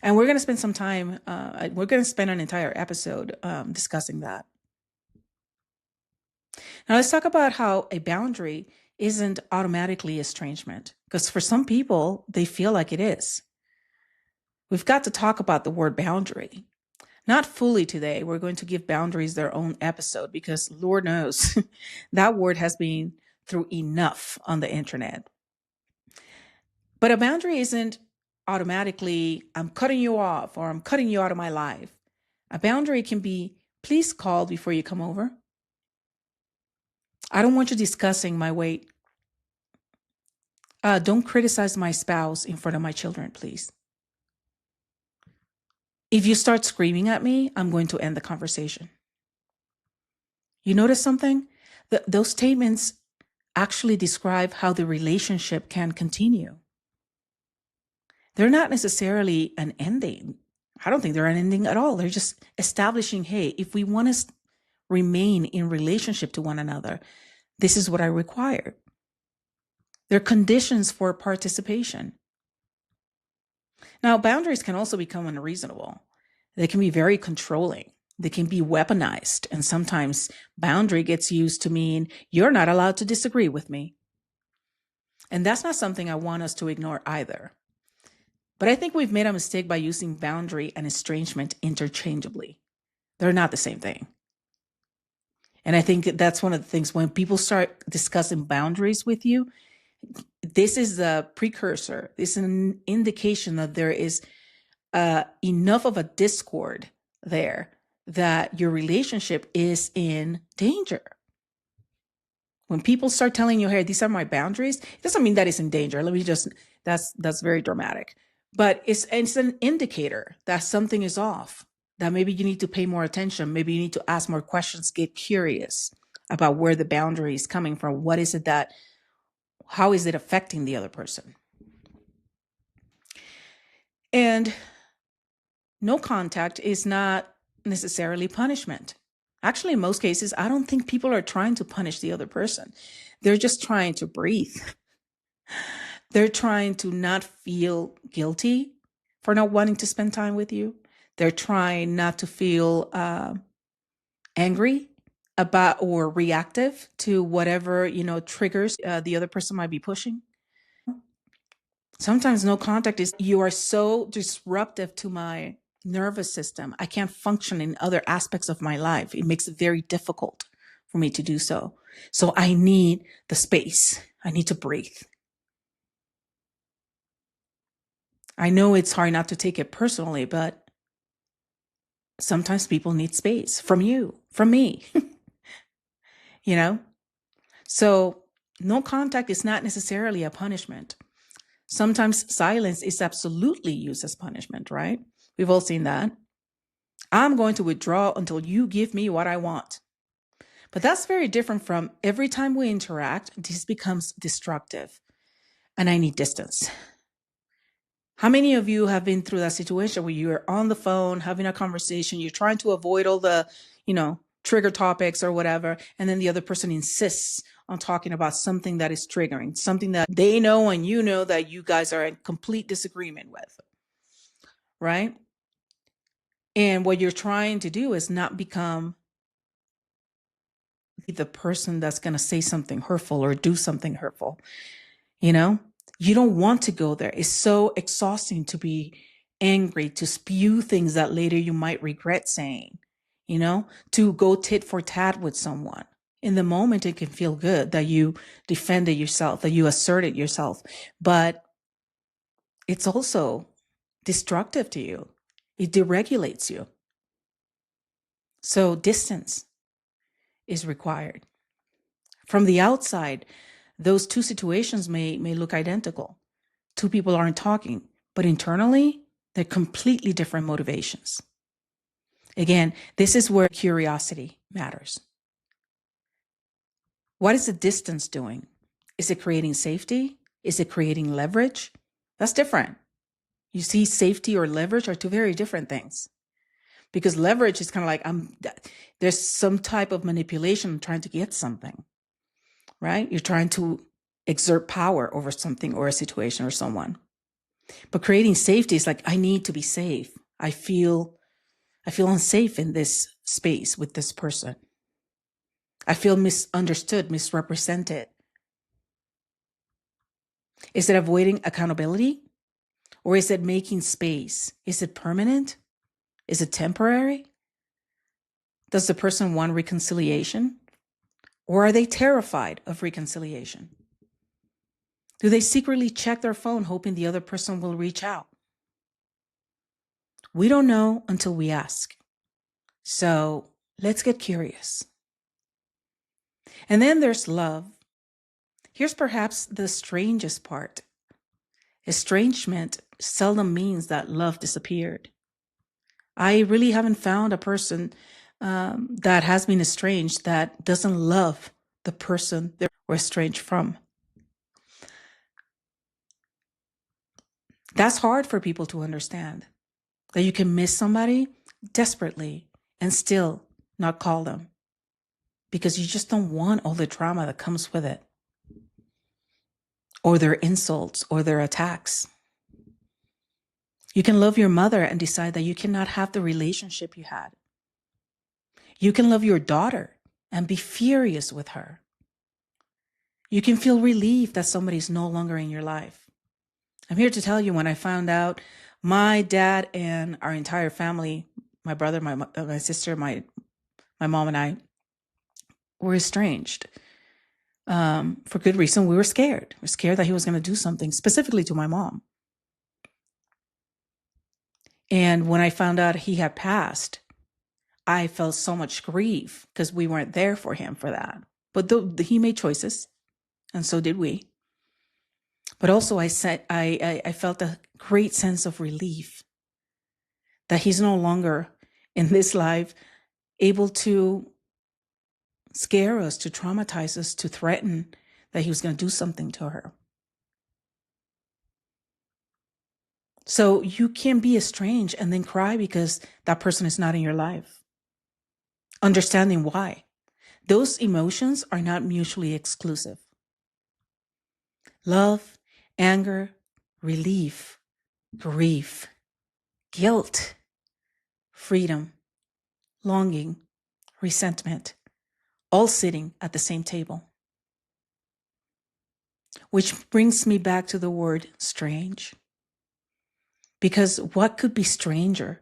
And we're going to spend some time, we're going to spend an entire episode discussing that. Now, let's talk about how a boundary isn't automatically estrangement, because for some people, they feel like it is. We've got to talk about the word boundary. Not fully today. We're going to give boundaries their own episode because Lord knows that word has been through enough on the internet. But a boundary isn't automatically, I'm cutting you off or I'm cutting you out of my life. A boundary can be, please call before you come over. I don't want you discussing my weight. Don't criticize my spouse in front of my children, please. If you start screaming at me, I'm going to end the conversation. You notice something? Those statements actually describe how the relationship can continue. They're not necessarily an ending. I don't think they're an ending at all. They're just establishing, hey, if we want to remain in relationship to one another, this is what I require. They're conditions for participation. Now, boundaries can also become unreasonable. They can be very controlling. They can be weaponized. And sometimes boundary gets used to mean you're not allowed to disagree with me. And that's not something I want us to ignore either. But I think we've made a mistake by using boundary and estrangement interchangeably. They're not the same thing. And I think that's one of the things when people start discussing boundaries with you, this is a precursor. This is an indication that there is enough of a discord there that your relationship is in danger. When people start telling you, hey, these are my boundaries, it doesn't mean that it's in danger. That's very dramatic. But it's an indicator that something is off, that maybe you need to pay more attention. Maybe you need to ask more questions, get curious about where the boundary is coming from. How is it affecting the other person? And no contact is not necessarily punishment. Actually, in most cases, I don't think people are trying to punish the other person. They're just trying to breathe. They're trying to not feel guilty for not wanting to spend time with you. They're trying not to feel angry about or reactive to whatever, triggers the other person might be pushing. Sometimes no contact is you are so disruptive to my nervous system. I can't function in other aspects of my life. It makes it very difficult for me to do so. So I need the space. I need to breathe. I know it's hard not to take it personally, but sometimes people need space from you, from me, you know? So no contact is not necessarily a punishment. Sometimes silence is absolutely used as punishment, right? We've all seen that. I'm going to withdraw until you give me what I want. But that's very different from every time we interact, this becomes destructive and I need distance. How many of you have been through that situation where you're on the phone, having a conversation, you're trying to avoid all the, trigger topics or whatever, and then the other person insists on talking about something that is triggering, something that they know and you know that you guys are in complete disagreement with, right? And what you're trying to do is not become the person that's going to say something hurtful or do something hurtful. You don't want to go there. It's so exhausting to be angry, to spew things that later you might regret saying, to go tit for tat with someone. In the moment, it can feel good that you defended yourself, that you asserted yourself, but it's also destructive to you. It deregulates you. So distance is required. From the outside, those two situations may look identical. Two people aren't talking, but internally, they're completely different motivations. Again, this is where curiosity matters. What is the distance doing? Is it creating safety? Is it creating leverage? That's different. You see, safety or leverage are two very different things. Because leverage is kind of like there's some type of manipulation trying to get something, right? You're trying to exert power over something or a situation or someone. But creating safety is like, I need to be safe. I feel unsafe in this space with this person. I feel misunderstood, misrepresented. Is it avoiding accountability? Or is it making space? Is it permanent? Is it temporary? Does the person want reconciliation? Or are they terrified of reconciliation? Do they secretly check their phone hoping the other person will reach out? We don't know until we ask. So let's get curious. And then there's love. Here's perhaps the strangest part. Estrangement seldom means that love disappeared. I really haven't found a person that has been estranged that doesn't love the person they were estranged from. That's hard for people to understand, that you can miss somebody desperately and still not call them because you just don't want all the drama that comes with it, or their insults or their attacks. You can love your mother and decide that you cannot have the relationship you had. You can love your daughter and be furious with her. You can feel relief that somebody's no longer in your life. I'm here to tell you, when I found out my dad and our entire family, my brother, my sister, my mom and I were estranged. For good reason, we were scared. We were scared that he was going to do something specifically to my mom. And when I found out he had passed, I felt so much grief because we weren't there for him for that. But he made choices, and so did we. But also I felt a great sense of relief that he's no longer in this life able to scare us, to traumatize us, to threaten that he was going to do something to her. So you can be estranged and then cry because that person is not in your life. Understanding why. Those emotions are not mutually exclusive. Love, anger, relief, grief, guilt, freedom, longing, resentment, all sitting at the same table. Which brings me back to the word strange. Because what could be stranger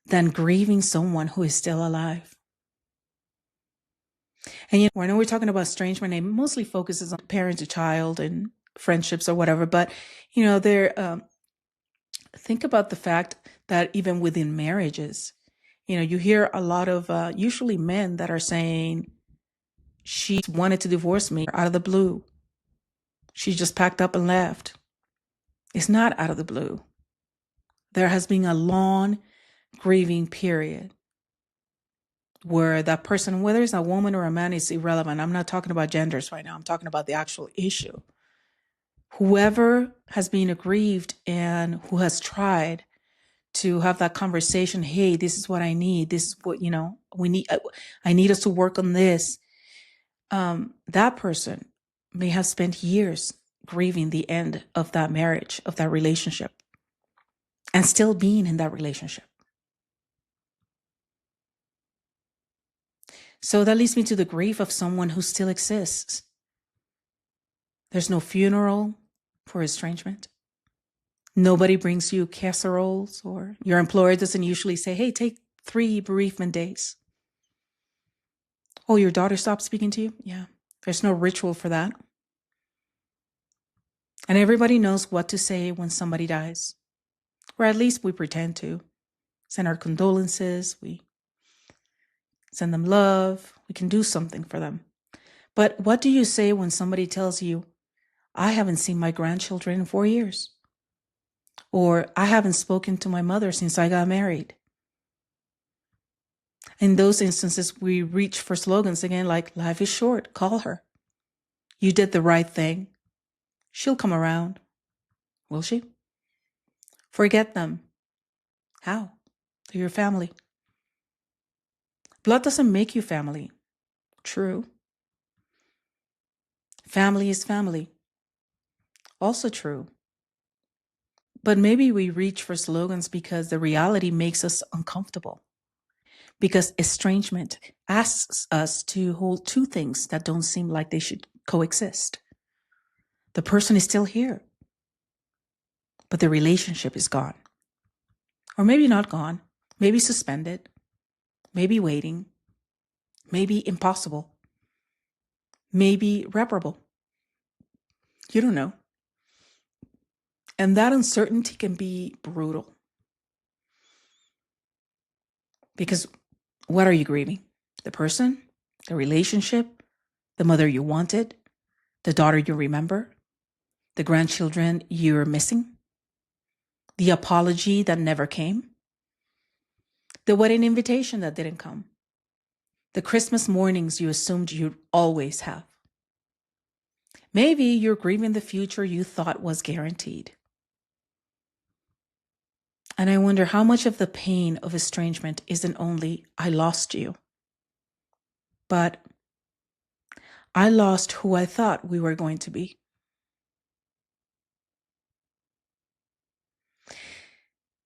than grieving someone who is still alive? And I know we're talking about estrangement, it mostly focuses on parent to child and friendships or whatever, but think about the fact that even within marriages, you hear a lot of usually men that are saying, she wanted to divorce me out of the blue. She just packed up and left. It's not out of the blue. There has been a long grieving period where that person, whether it's a woman or a man, is irrelevant. I'm not talking about genders right now. I'm talking about the actual issue. Whoever has been aggrieved and who has tried to have that conversation, hey, this is what I need. This is what, we need. I need us to work on this. That person may have spent years grieving the end of that marriage, of that relationship, and still being in that relationship. So that leads me to the grief of someone who still exists. There's no funeral for estrangement. Nobody brings you casseroles, or your employer doesn't usually say, hey, take 3 bereavement days. Oh, your daughter stopped speaking to you? Yeah. There's no ritual for that. And everybody knows what to say when somebody dies. Or at least we pretend to. Send our condolences. We send them love. We can do something for them. But what do you say when somebody tells you, I haven't seen my grandchildren in 4 years? Or I haven't spoken to my mother since I got married. In those instances, we reach for slogans again like, life is short, call her. You did the right thing. She'll come around. Will she? Forget them. How? They're your family. Blood doesn't make you family. True. Family is family. Also true. But maybe we reach for slogans because the reality makes us uncomfortable. Because estrangement asks us to hold two things that don't seem like they should coexist. The person is still here, but the relationship is gone. Or maybe not gone, maybe suspended, maybe waiting, maybe impossible, maybe reparable. You don't know. And that uncertainty can be brutal. Because what are you grieving? The person, the relationship, the mother you wanted, the daughter you remember, the grandchildren you're missing, the apology that never came, the wedding invitation that didn't come, the Christmas mornings you assumed you'd always have. Maybe you're grieving the future you thought was guaranteed. And I wonder how much of the pain of estrangement isn't only, I lost you, but I lost who I thought we were going to be.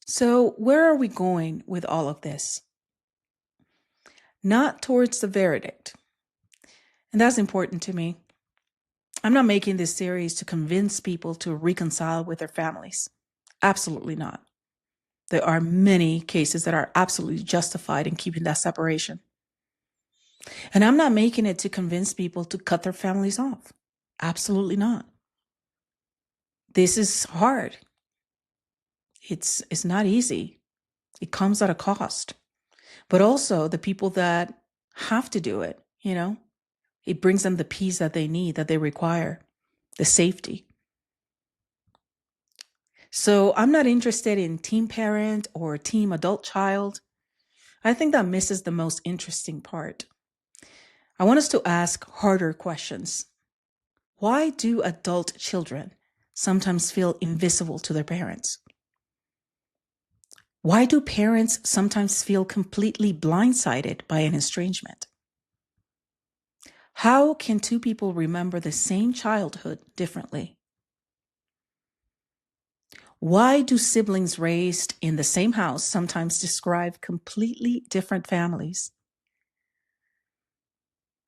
So where are we going with all of this? Not towards the verdict. And that's important to me. I'm not making this series to convince people to reconcile with their families. Absolutely not. There are many cases that are absolutely justified in keeping that separation. And I'm not making it to convince people to cut their families off. Absolutely not. This is hard. It's not easy. It comes at a cost. But also the people that have to do it, it brings them the peace that they need, that they require, the safety. So I'm not interested in team parent or team adult child. I think that misses the most interesting part. I want us to ask harder questions. Why do adult children sometimes feel invisible to their parents? Why do parents sometimes feel completely blindsided by an estrangement? How can two people remember the same childhood differently? Why do siblings raised in the same house sometimes describe completely different families?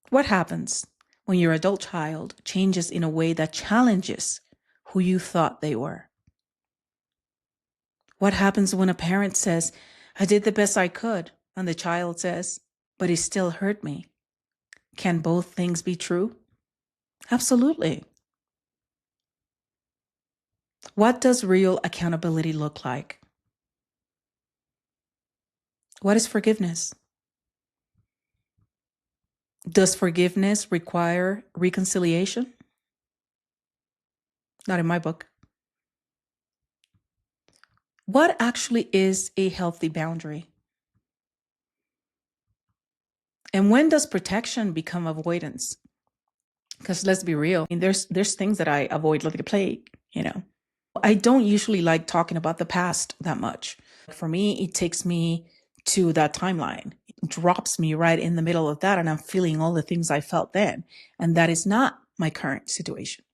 What happens when your adult child changes in a way that challenges who you thought they were? What happens when a parent says, I did the best I could, and the child says, but it still hurt me? Can both things be true? Absolutely. What does real accountability look like? What is forgiveness? Does forgiveness require reconciliation? Not in my book. What actually is a healthy boundary? And when does protection become avoidance? Because let's be real, there's things that I avoid like the plague, I don't usually like talking about the past that much. For me, it takes me to that timeline. It drops me right in the middle of that, and I'm feeling all the things I felt then. And that is not my current situation.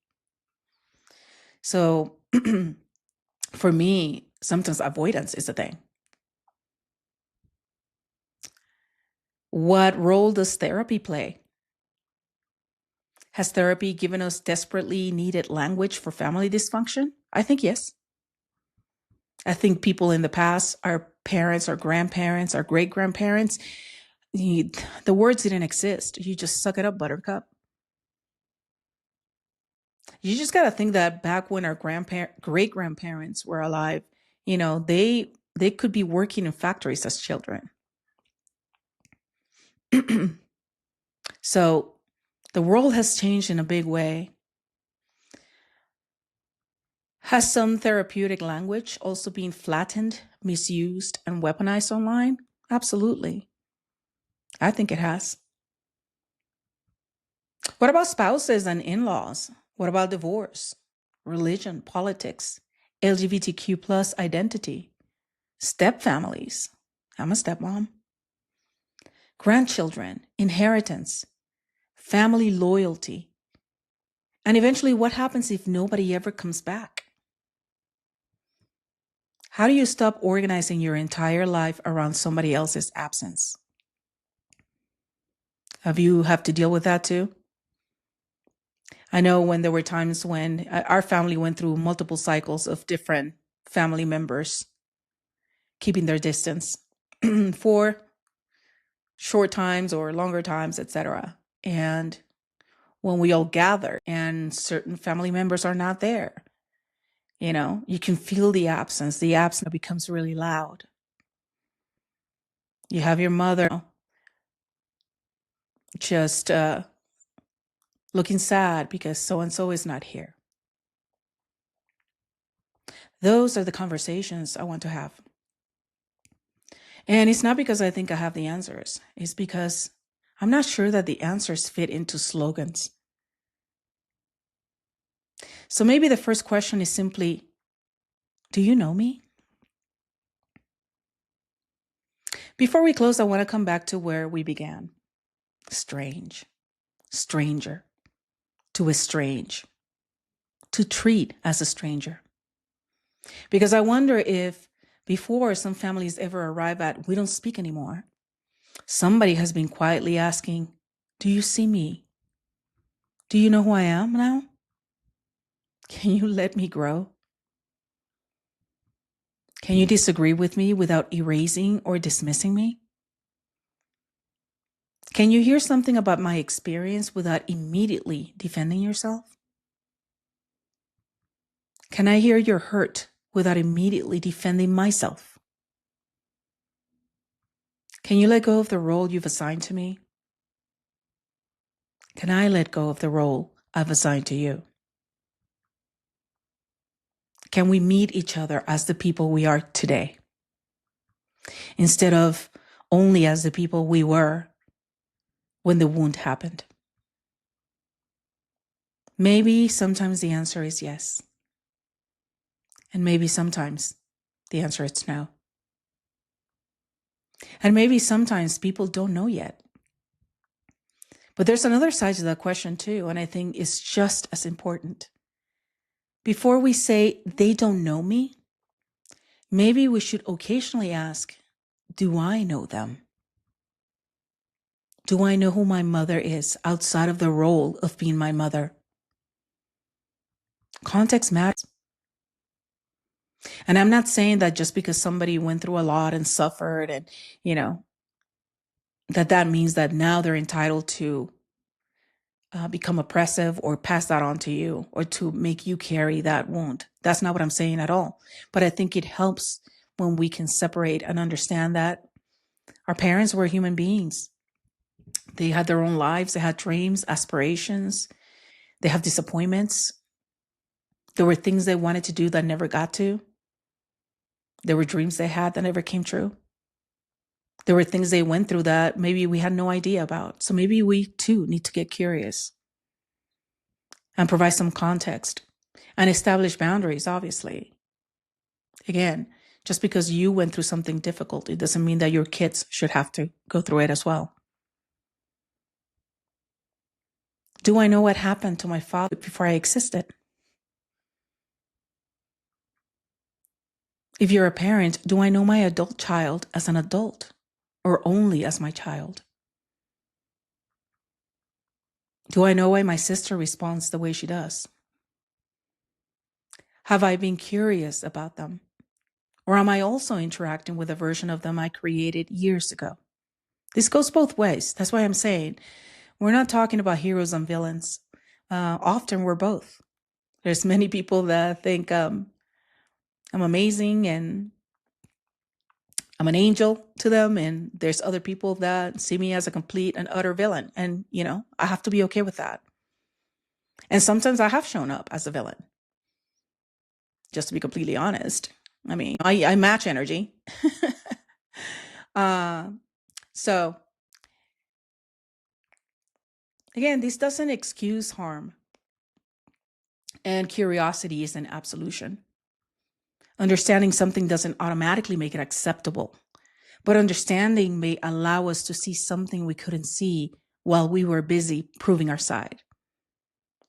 So for me, sometimes avoidance is a thing. What role does therapy play? Has therapy given us desperately needed language for family dysfunction? I think yes. I think people in the past, our parents, our grandparents, our great-grandparents, the words didn't exist. You just suck it up, buttercup. You just got to think that back when our great-grandparents were alive, they could be working in factories as children. So The world has changed in a big way. Has some therapeutic language also been flattened, misused, and weaponized online? Absolutely. I think it has. What about spouses and in laws? What about divorce, religion, politics, LGBTQ plus identity, step families? I'm a stepmom. Grandchildren, inheritance, family loyalty. And eventually, what happens if nobody ever comes back? How do you stop organizing your entire life around somebody else's absence? Have you have to deal with that too? I know when there were times when our family went through multiple cycles of different family members keeping their distance for short times or longer times, etc. And when we all gather and certain family members are not there, you can feel the absence. The absence becomes really loud. You have your mother just looking sad because so and so is not here. Those are the conversations I want to have. And it's not because I think I have the answers. It's because I'm not sure that the answers fit into slogans. So maybe the first question is simply, do you know me? Before we close, I want to come back to where we began. Strange, stranger, to estrange, to treat as a stranger. Because I wonder if before some families ever arrive at, we don't speak anymore, somebody has been quietly asking, do you see me? Do you know who I am now? Can you let me grow? Can you disagree with me without erasing or dismissing me? Can you hear something about my experience without immediately defending yourself? Can I hear your hurt without immediately defending myself? Can you let go of the role you've assigned to me? Can I let go of the role I've assigned to you? Can we meet each other as the people we are today, instead of only as the people we were when the wound happened? Maybe sometimes the answer is yes. And maybe sometimes the answer is no. And maybe sometimes people don't know yet. But there's another side to that question too, and I think it's just as important. Before we say they don't know me, maybe we should occasionally ask, do I know them? Do I know who my mother is outside of the role of being my mother? Context matters. And I'm not saying that just because somebody went through a lot and suffered and, that means that now they're entitled to become oppressive or pass that on to you or to make you carry that wound. That's not what I'm saying at all. But I think it helps when we can separate and understand that our parents were human beings. They had their own lives. They had dreams, aspirations. They have disappointments. There were things they wanted to do that never got to. There were dreams they had that never came true. There were things they went through that maybe we had no idea about. So maybe we too need to get curious and provide some context and establish boundaries, obviously. Again, just because you went through something difficult, it doesn't mean that your kids should have to go through it as well. Do I know what happened to my father before I existed? If you're a parent, do I know my adult child as an adult or only as my child? Do I know why my sister responds the way she does? Have I been curious about them? Or am I also interacting with a version of them I created years ago? This goes both ways. That's why I'm saying we're not talking about heroes and villains. Often we're both. There's many people that think I'm amazing and I'm an angel to them, and there's other people that see me as a complete and utter villain. And, I have to be okay with that. And sometimes I have shown up as a villain, just to be completely honest. I mean, I match energy. uh, so, again, this doesn't excuse harm. And curiosity is an absolution. Understanding something doesn't automatically make it acceptable, but understanding may allow us to see something we couldn't see while we were busy proving our side.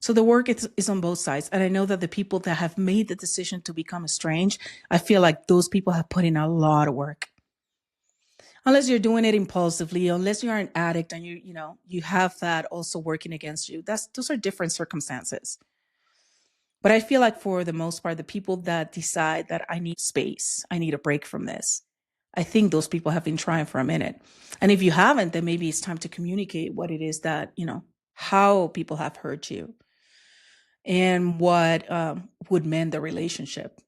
So the work is on both sides. And I know that the people that have made the decision to become estranged, I feel like those people have put in a lot of work. Unless you're doing it impulsively, unless you're an addict and you have that also working against you, those are different circumstances. But I feel like for the most part, the people that decide that I need space, I need a break from this, I think those people have been trying for a minute. And if you haven't, then maybe it's time to communicate what it is that, how people have hurt you and what would mend the relationship.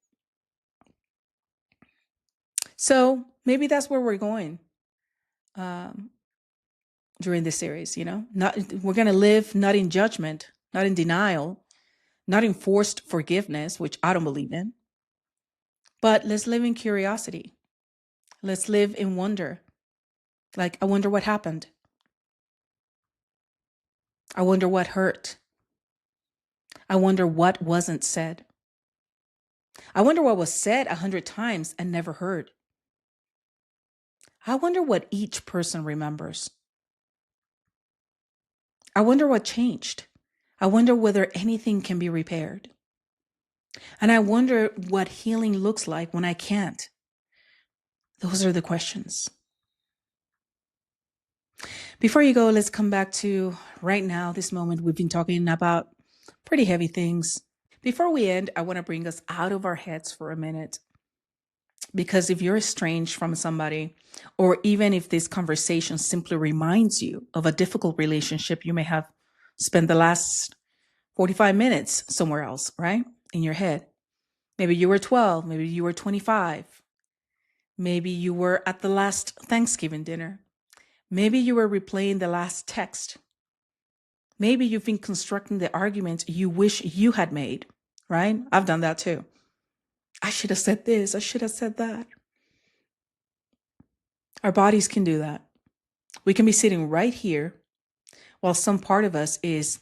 So maybe that's where we're going during this series, we're going to live not in judgment, not in denial, not in forced forgiveness, which I don't believe in, but let's live in curiosity. Let's live in wonder. Like, I wonder what happened. I wonder what hurt. I wonder what wasn't said. I wonder what was said 100 times and never heard. I wonder what each person remembers. I wonder what changed. I wonder whether anything can be repaired. And I wonder what healing looks like when I can't. Those are the questions. Before you go, let's come back to right now, this moment. We've been talking about pretty heavy things. Before we end, I want to bring us out of our heads for a minute. Because if you're estranged from somebody, or even if this conversation simply reminds you of a difficult relationship you may have spent the last 45 minutes somewhere else, right? In your head. Maybe you were 12, maybe you were 25. Maybe you were at the last Thanksgiving dinner. Maybe you were replaying the last text. Maybe you've been constructing the argument you wish you had made, right? I've done that too. I should have said this. I should have said that. Our bodies can do that. We can be sitting right here while some part of us is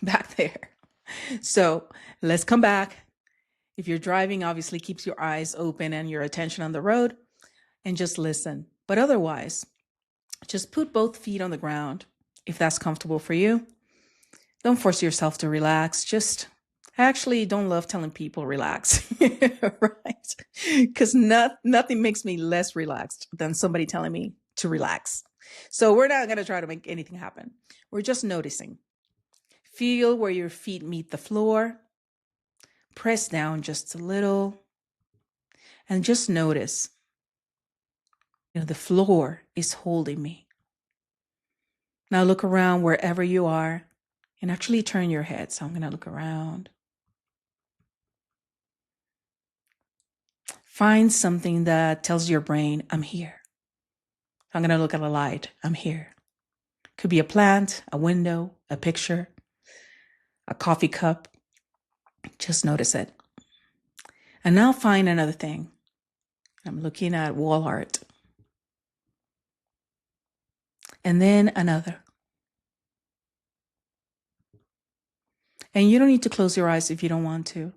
back there. So let's come back. If you're driving, obviously keeps your eyes open and your attention on the road and just listen. But otherwise, just put both feet on the ground if that's comfortable for you. Don't force yourself to relax. I actually don't love telling people relax, right? Because nothing makes me less relaxed than somebody telling me to relax. So we're not going to try to make anything happen. We're just noticing. Feel where your feet meet the floor. Press down just a little. And just notice, the floor is holding me. Now look around wherever you are and actually turn your head. So I'm going to look around. Find something that tells your brain, I'm here. I'm going to look at a light. I'm here. Could be a plant, a window, a picture, a coffee cup. Just notice it. And now find another thing. I'm looking at wall art. And then another. And you don't need to close your eyes if you don't want to.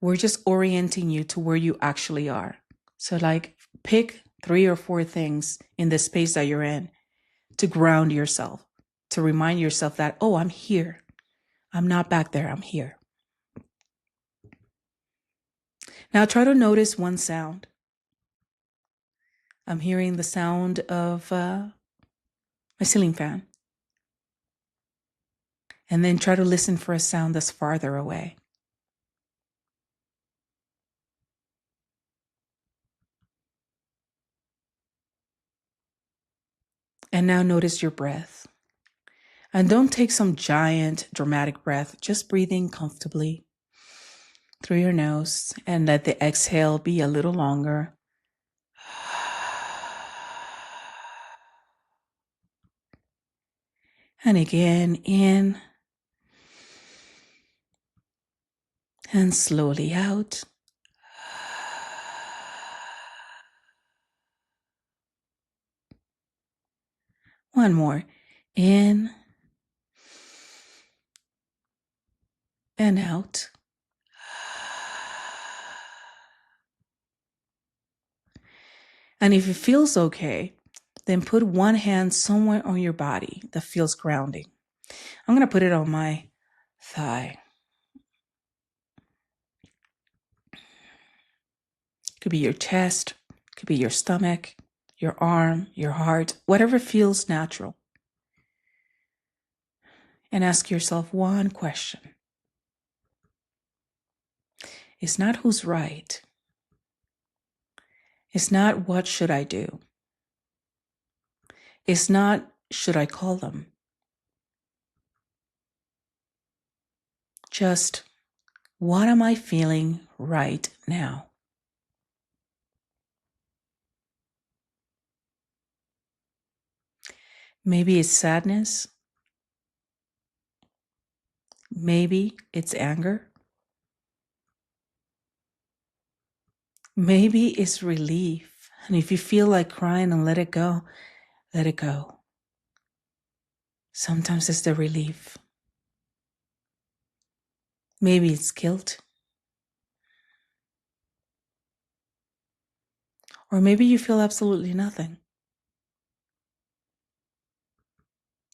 We're just orienting you to where you actually are. So pick 3 or 4 things in the space that you're in to ground yourself, to remind yourself that, oh, I'm here. I'm not back there. I'm here. Now try to notice one sound. I'm hearing the sound of my ceiling fan. And then try to listen for a sound that's farther away. And now notice your breath. And don't take some giant dramatic breath, just breathing comfortably through your nose and let the exhale be a little longer. And again, in and slowly out. One more. In and out. And if it feels okay, then put one hand somewhere on your body that feels grounding. I'm going to put it on my thigh. Could be your chest, could be your stomach, your arm, your heart, whatever feels natural. And ask yourself one question. It's not who's right. It's not what should I do. It's not should I call them. Just what am I feeling right now? Maybe it's sadness. Maybe it's anger. Maybe it's relief. And if you feel like crying and let it go, let it go. Sometimes it's the relief. Maybe it's guilt. Or maybe you feel absolutely nothing.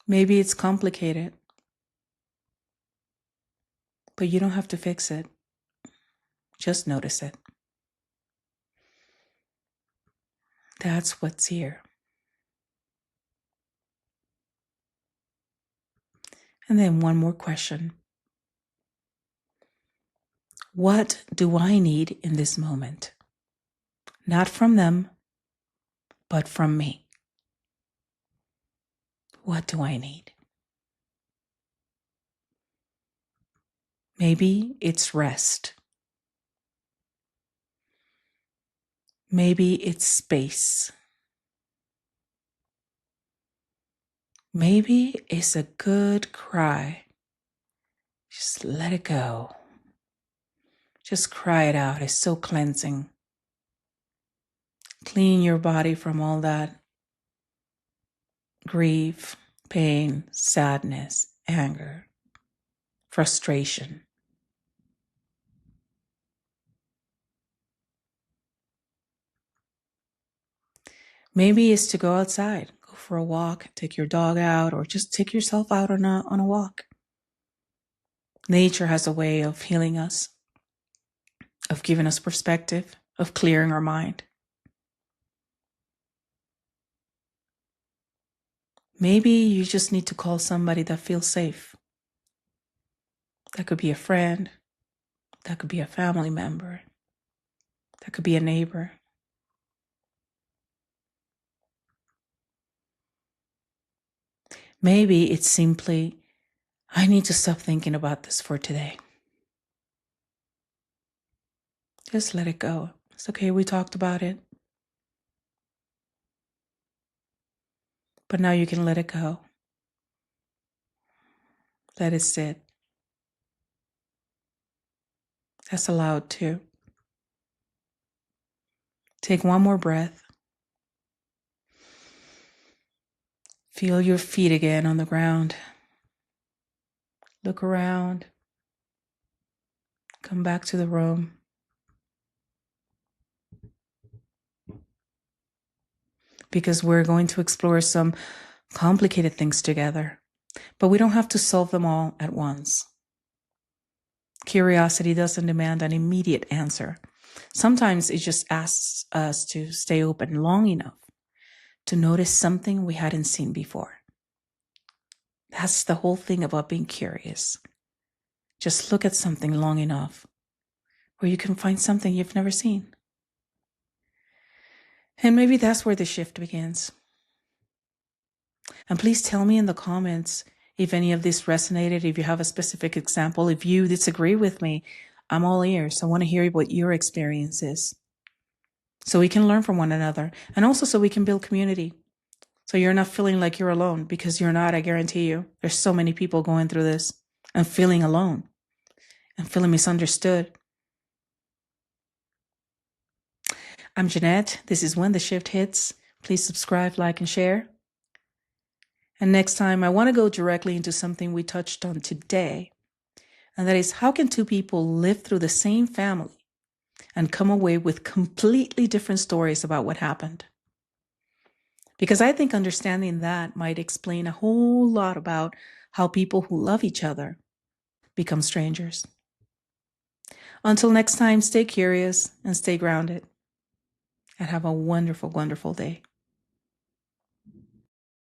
Maybe it's complicated, but you don't have to fix it. Just notice it. That's what's here. And then one more question. What do I need in this moment? Not from them, but from me. What do I need? Maybe it's rest. Maybe it's space. Maybe it's a good cry. Just let it go. Just cry it out. It's so cleansing. Clean your body from all that grief, pain, sadness, anger, frustration. Maybe it's to go outside, go for a walk, take your dog out, or just take yourself out on a walk. Nature has a way of healing us, of giving us perspective, of clearing our mind. Maybe you just need to call somebody that feels safe. That could be a friend. That could be a family member. That could be a neighbor. Maybe it's simply, I need to stop thinking about this for today. Just let it go. It's okay, we talked about it. But now you can let it go. Let it sit. That's allowed too. Take one more breath. Feel your feet again on the ground. Look around. Come back to the room. Because we're going to explore some complicated things together. But we don't have to solve them all at once. Curiosity doesn't demand an immediate answer. Sometimes it just asks us to stay open long enough to notice something we hadn't seen before. That's the whole thing about being curious. Just look at something long enough where you can find something you've never seen. And maybe that's where the shift begins. And please tell me in the comments if any of this resonated, if you have a specific example. If you disagree with me, I'm all ears. I want to hear what your experience is, so we can learn from one another, and also so we can build community. So you're not feeling like you're alone, because you're not, I guarantee you. There's so many people going through this and feeling alone and feeling misunderstood. I'm Jeanette. This is When the Shift Hits. Please subscribe, like, and share. And next time, I want to go directly into something we touched on today. And that is, how can two people live through the same family and come away with completely different stories about what happened? Because I think understanding that might explain a whole lot about how people who love each other become strangers. Until next time, stay curious and stay grounded. And have a wonderful, wonderful day.